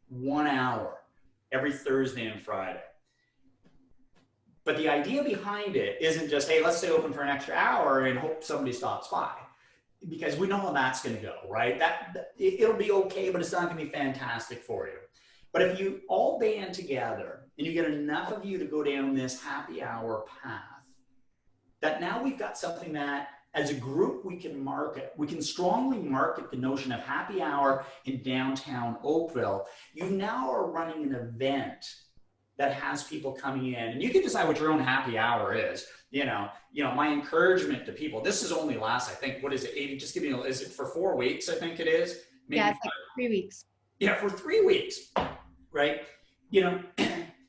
1 hour every Thursday and Friday. But the idea behind it isn't just, hey, let's stay open for an extra hour and hope somebody stops by. Because we know how that's going to go, right? It'll be okay, but it's not going to be fantastic for you. But if you all band together and you get enough of you to go down this happy hour path, that now we've got something that as a group we can market. We can strongly market the notion of happy hour in downtown Oakville. You now are running an event that has people coming in, and you can decide what your own happy hour is. My encouragement to people, this is only lasts, I think, what is it, 80, just give me, is it for 4 weeks? I think it is. Maybe it's like 3 weeks. Yeah, for 3 weeks, right? you know,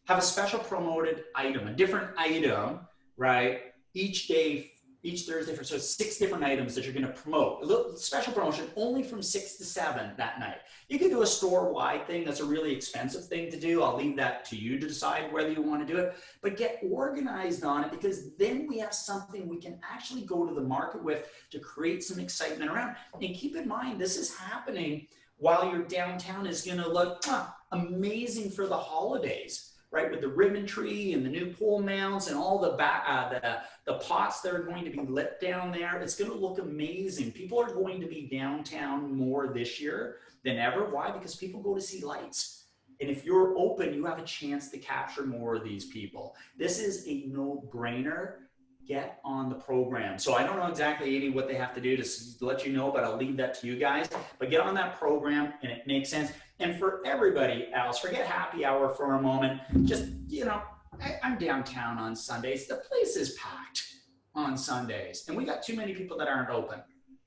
have a special promoted item, a different item, right? Each day, each Thursday, so 6 different items that you're going to promote. A little special promotion only from 6 to 7 that night. You can do a store-wide thing. That's a really expensive thing to do. I'll leave that to you to decide whether you want to do it. But get organized on it, because then we have something we can actually go to the market with to create some excitement around. And keep in mind, this is happening while your downtown is going to look amazing for the holidays. Right, with the ribbon tree and the new pole mounts and all the pots that are going to be lit down there. It's going to look amazing. People are going to be downtown more this year than ever. Why? Because people go to see lights. And if you're open, you have a chance to capture more of these people. This is a no-brainer. Get on the program. So I don't know exactly, Edie, what they have to do to let you know, but I'll leave that to you guys. But get on that program, and it makes sense. And for everybody else, forget happy hour for a moment. Just, you know, I'm downtown on Sundays. The place is packed on Sundays. And we got too many people that aren't open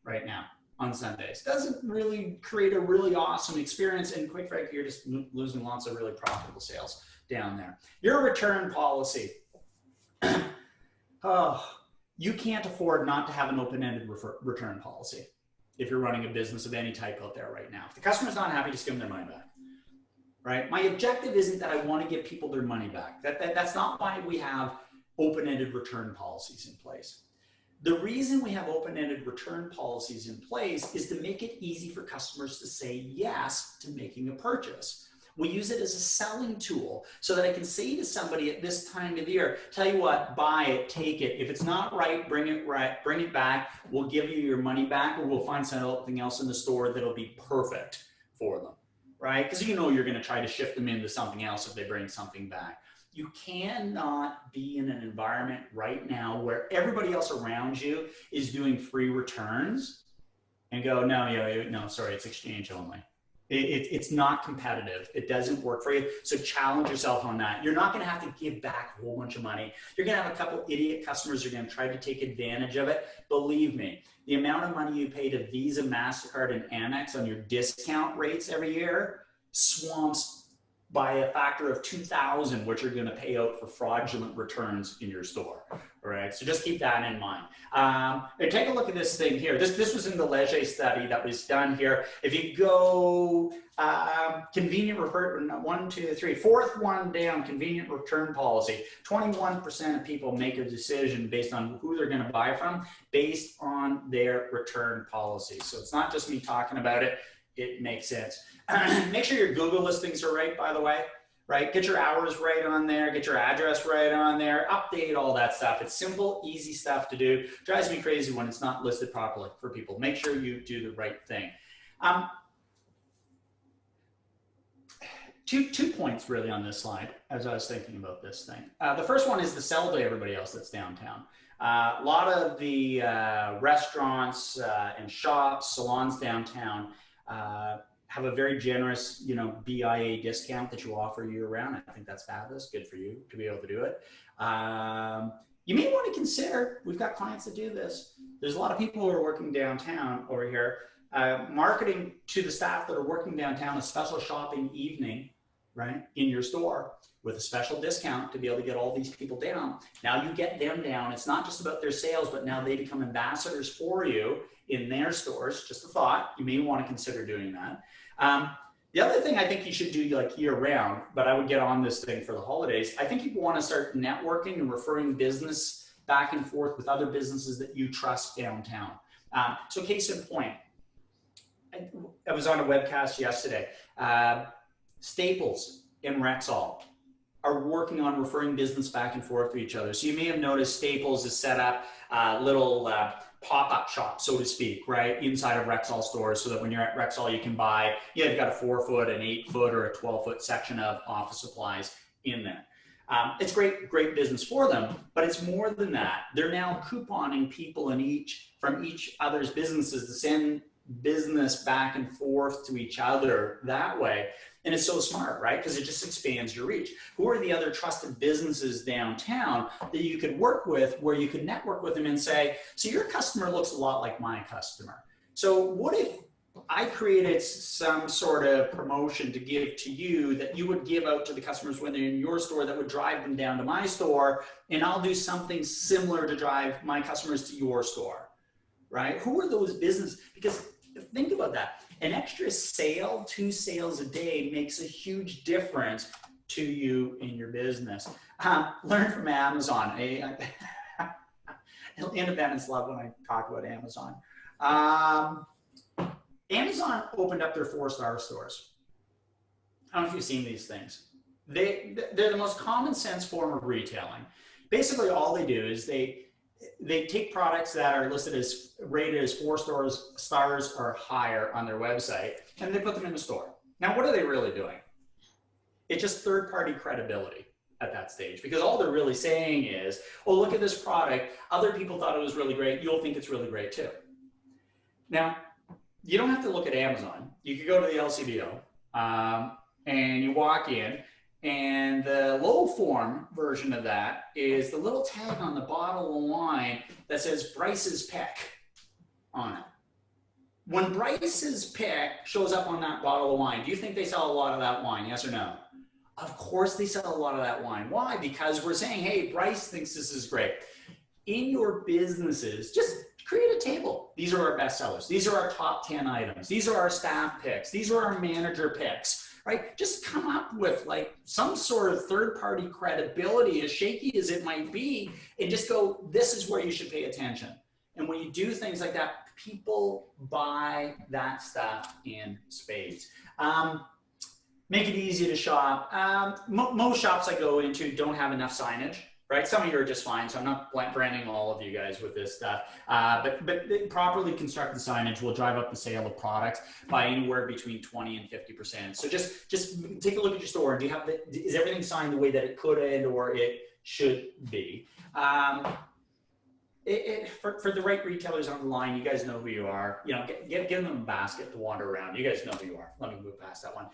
right now on Sundays. Doesn't really create a really awesome experience. And quite frankly, you're just losing lots of really profitable sales down there. Your return policy. Oh, you can't afford not to have an open-ended return policy if you're running a business of any type out there right now. If the customer's not happy, just give them their money back, right? My objective isn't that I want to give people their money back. That's not why we have open-ended return policies in place. The reason we have open-ended return policies in place is to make it easy for customers to say yes to making a purchase. We use it as a selling tool so that I can say to somebody at this time of the year, tell you what, buy it, take it. If it's not right, bring it back. We'll give you your money back, or we'll find something else in the store that'll be perfect for them, right? Because you know you're going to try to shift them into something else if they bring something back. You cannot be in an environment right now where everybody else around you is doing free returns and go, no, sorry, it's exchange only. It's not competitive. It doesn't work for you. So challenge yourself on that. You're not going to have to give back a whole bunch of money. You're going to have a couple idiot customers who are going to try to take advantage of it. Believe me, the amount of money you pay to Visa, MasterCard, and Amex on your discount rates every year swamps by a factor of 2,000 what you're going to pay out for fraudulent returns in your store. All right, so just keep that in mind. And take a look at this thing here. This was in the Leger study that was done here. If you go convenient return, 1, 2, 3, fourth one down, convenient return policy. 21% of people make a decision based on who they're going to buy from, based on their return policy. So it's not just me talking about it. It makes sense. Make sure your Google listings are right, by the way, right? Get your hours right on there, get your address right on there, update all that stuff. It's simple, easy stuff to do. Drives me crazy when it's not listed properly for people. Make sure you do the right thing. Two points really on this slide as I was thinking about this thing. The first one is to sell to everybody else that's downtown. A lot of the restaurants and shops, salons downtown have a very generous, BIA discount that you offer year round. I think that's fabulous. Good for you to be able to do it. You may want to consider, we've got clients that do this. There's a lot of people who are working downtown over here, marketing to the staff that are working downtown a special shopping evening, right, in your store with a special discount to be able to get all these people down. Now you get them down. It's not just about their sales, but now they become ambassadors for you in their stores. Just a thought. You may want to consider doing that. The other thing I think you should do like year round, but I would get on this thing for the holidays. I think you want to start networking and referring business back and forth with other businesses that you trust downtown. So case in point, I was on a webcast yesterday. Staples and Rexall are working on referring business back and forth to each other. So you may have noticed Staples has set up little pop-up shop, so to speak, right, inside of Rexall stores, so that when you're at Rexall, you can buy, you've got a 4-foot, an 8-foot, or a 12-foot section of office supplies in there. It's great business for them, but it's more than that. They're now couponing people from each other's businesses to send business back and forth to each other that way. And it's so smart, right? Because it just expands your reach. Who are the other trusted businesses downtown that you could work with, where you could network with them and say, so your customer looks a lot like my customer. So what if I created some sort of promotion to give to you that you would give out to the customers when they're in your store that would drive them down to my store, and I'll do something similar to drive my customers to your store, right? Who are those businesses? Because think about that. An extra sale, 2 sales a day makes a huge difference to you in your business. Learn from Amazon. Independents love when I talk about Amazon. Amazon opened up their 4-star stores. I don't know if you've seen these things. They're the most common sense form of retailing. Basically, all they do is they take products that are listed as rated as 4 stars or higher on their website, and they put them in the store. Now, what are they really doing? It's just third-party credibility at that stage, because all they're really saying is, oh, look at this product. Other people thought it was really great. You'll think it's really great too. Now, you don't have to look at Amazon. You could go to the LCBO and you walk in, and the low form version of that is the little tag on the bottle of wine that says Bryce's Pick on it. When Bryce's Pick shows up on that bottle of wine, do you think they sell a lot of that wine? Yes or no? Of course they sell a lot of that wine. Why? Because we're saying, hey, Bryce thinks this is great. In your businesses, just create a table. These are our best sellers. These are our top 10 items. These are our staff picks. These are our manager picks, right? Just come up with like some sort of third-party credibility, as shaky as it might be, and just go, this is where you should pay attention. And when you do things like that, people buy that stuff in spades. Make it easy to shop. Most shops I go into don't have enough signage. Right? Some of you are just fine, so I'm not branding all of you guys with this stuff. But properly constructed signage will drive up the sale of products by anywhere between 20 and 50%. So just take a look at your store. Do you have is everything signed the way that it could and or it should be? For the right retailers on the line, you guys know who you are. You know, give them a basket to wander around. You guys know who you are. Let me move past that one.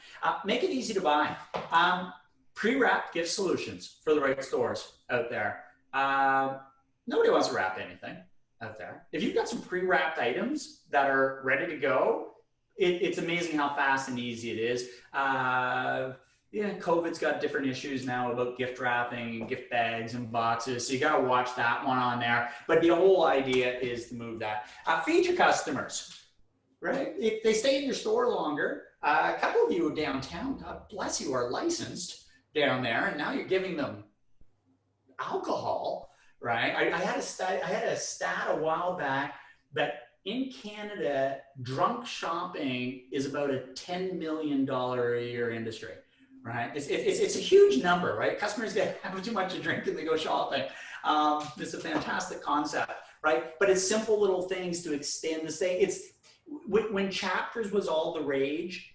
Make it easy to buy. Pre-wrapped gift solutions for the right stores out there. Nobody wants to wrap anything out there. If you've got some pre-wrapped items that are ready to go, it's amazing how fast and easy it is. Yeah, COVID's got different issues now about gift wrapping and gift bags and boxes. So you got to watch that one on there. But the whole idea is to move that. Feed your customers, right? If they stay in your store longer, a couple of you downtown, God bless you, are licensed down there, and now you're giving them alcohol, right? I had a stat a while back that in Canada, drunk shopping is about a $10 million a year industry, right? It's a huge number, right? Customers get have too much to drink and they go shopping. It's a fantastic concept, right? But it's simple little things to extend the stay. It's when Chapters was all the rage,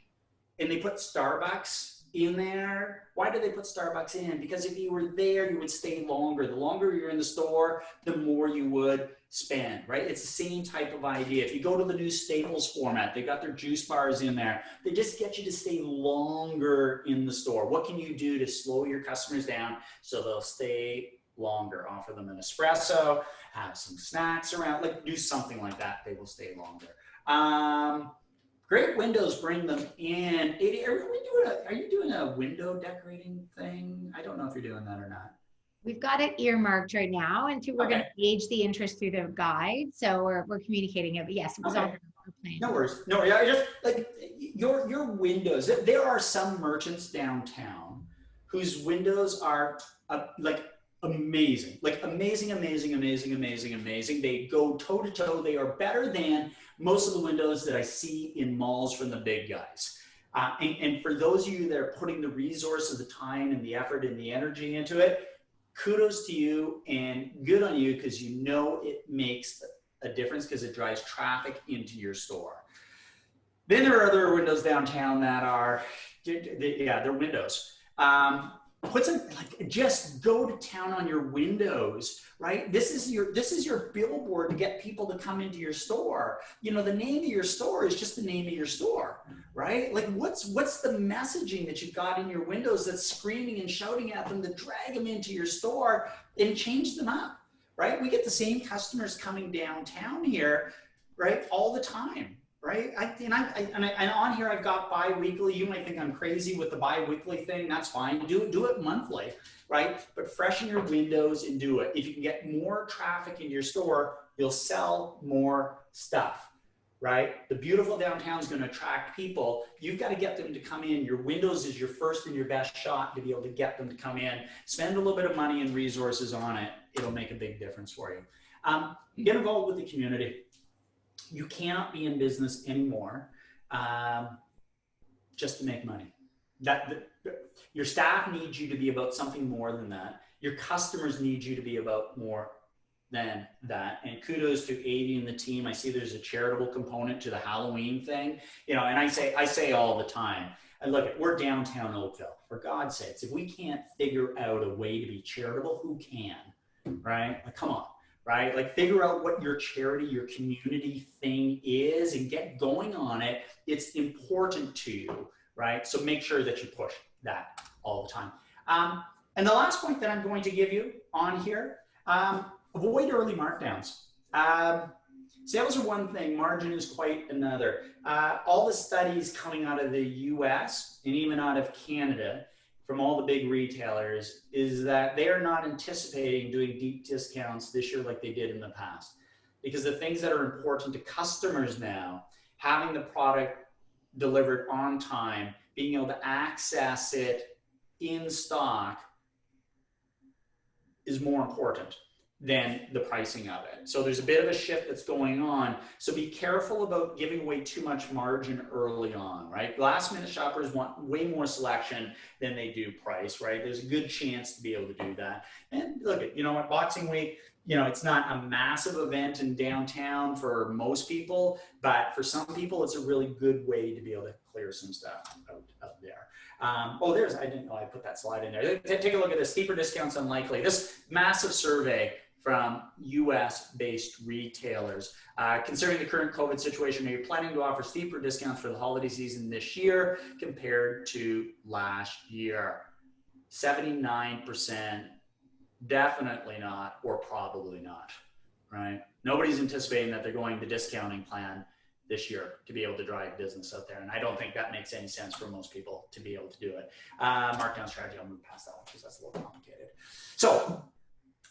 and they put Starbucks in there. Why did they put Starbucks in? Because if you were there, you would stay longer. The longer you're in the store, the more you would spend, right? It's the same type of idea. If you go to the new Staples format, they've got their juice bars in there. They just get you to stay longer in the store. What can you do to slow your customers down so they'll stay longer? Offer them an espresso, have some snacks around, like do something like that. They will stay longer. Great windows bring them in. Are you doing a window decorating thing? I don't know if you're doing that or not. We've got it earmarked right now, and we're going to gauge the interest through the guide. So we're communicating it. But yes, it was on our plan. No worries. No, yeah, just like your windows. There are some merchants downtown whose windows are like amazing, amazing. They go toe to toe. They are better than most of the windows that I see in malls from the big guys. And for those of you that are putting the resources, the time and the effort and the energy into it, kudos to you and good on you, because you know it makes a difference because it drives traffic into your store. Then there are other windows downtown that are, they're windows. Put some, like, just go to town on your windows, right? This is your billboard to get people to come into your store. You know, the name of your store is just the name of your store, right? Like, what's the messaging that you've got in your windows that's screaming and shouting at them to drag them into your store and change them up, right? We get the same customers coming downtown here, right, all the time. right? And on here I've got bi-weekly. You might think I'm crazy with the bi-weekly thing. That's fine. Do it monthly, right? But freshen your windows and do it. If you can get more traffic in your store, you'll sell more stuff, right? The beautiful downtown is going to attract people. You've got to get them to come in. Your windows is your first and your best shot to be able to get them to come in. Spend a little bit of money and resources on it. It'll make a big difference for you. Get involved with the community. You cannot be in business anymore just to make money. Your staff needs you to be about something more than that. Your customers need you to be about more than that. And kudos to Adi and the team. I see there's a charitable component to the Halloween thing, and I say all the time, and look, we're downtown Oakville. For God's sakes, if we can't figure out a way to be charitable, who can, right? Like, come on. Right? Like, figure out what your charity, your community thing is and get going on it. It's important to you, right? So make sure that you push that all the time. And the last point that I'm going to give you on here, avoid early markdowns. Sales are one thing, margin is quite another. All the studies coming out of the US and even out of Canada from all the big retailers is that they are not anticipating doing deep discounts this year like they did in the past. Because the things that are important to customers now, having the product delivered on time, being able to access it in stock is more important than the pricing of it. So there's a bit of a shift that's going on. So be careful about giving away too much margin early on, right? Last minute shoppers want way more selection than they do price, right? There's a good chance to be able to do that. And look at, what, Boxing Week, it's not a massive event in downtown for most people, but for some people, it's a really good way to be able to clear some stuff out there. I didn't know I put that slide in there. Take a look at this, steeper discounts unlikely. This massive survey from US-based retailers. Considering the current COVID situation, are you planning to offer steeper discounts for the holiday season this year compared to last year? 79%, definitely not, or probably not, right? Nobody's anticipating that they're going the discounting plan this year to be able to drive business out there. And I don't think that makes any sense for most people to be able to do it. Markdown strategy, I'll move past that one because that's a little complicated. So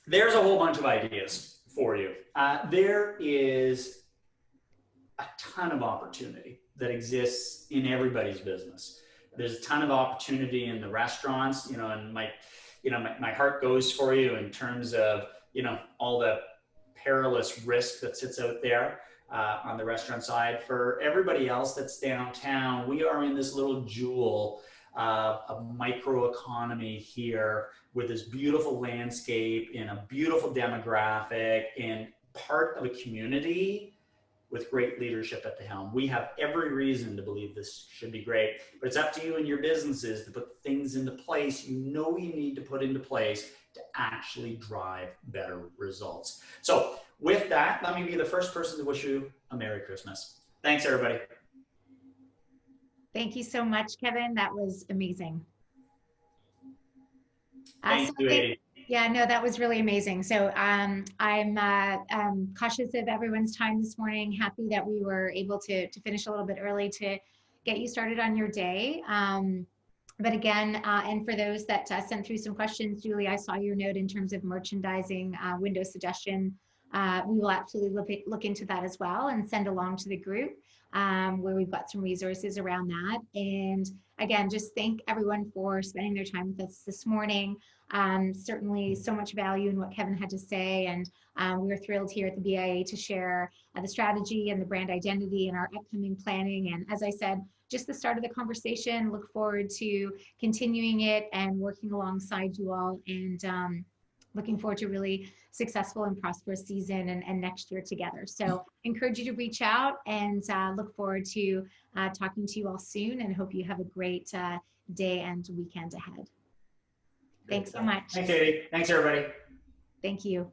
there's a whole bunch of ideas for you. There is a ton of opportunity that exists in everybody's business. There's a ton of opportunity in the restaurants, and my heart goes for you in terms of, all the perilous risk that sits out there on the restaurant side. For everybody else that's downtown, we are in this little jewel a microeconomy here with this beautiful landscape and a beautiful demographic and part of a community with great leadership at the helm. We have every reason to believe this should be great, but it's up to you and your businesses to put things into place you need to put into place to actually drive better results. So with that, let me be the first person to wish you a Merry Christmas. Thanks, everybody. Thank you so much, Kevin. That was amazing. Thank you, Adi. Yeah, no, that was really amazing. So I'm cautious of everyone's time this morning. Happy that we were able to finish a little bit early to get you started on your day. But again, and for those that sent through some questions, Julie, I saw your note in terms of merchandising window suggestion. We will absolutely look into that as well and send along to the group where we've got some resources around that. And again, just thank everyone for spending their time with us this morning. Certainly so much value in what Kevin had to say. And we were thrilled here at the BIA to share the strategy and the brand identity and our upcoming planning. And as I said, just the start of the conversation, look forward to continuing it and working alongside you all, and looking forward to really successful and prosperous season and next year together. So encourage you to reach out, and look forward to talking to you all soon, and hope you have a great day and weekend ahead. Thanks so much. Thanks, Adi. Thanks, everybody. Thank you.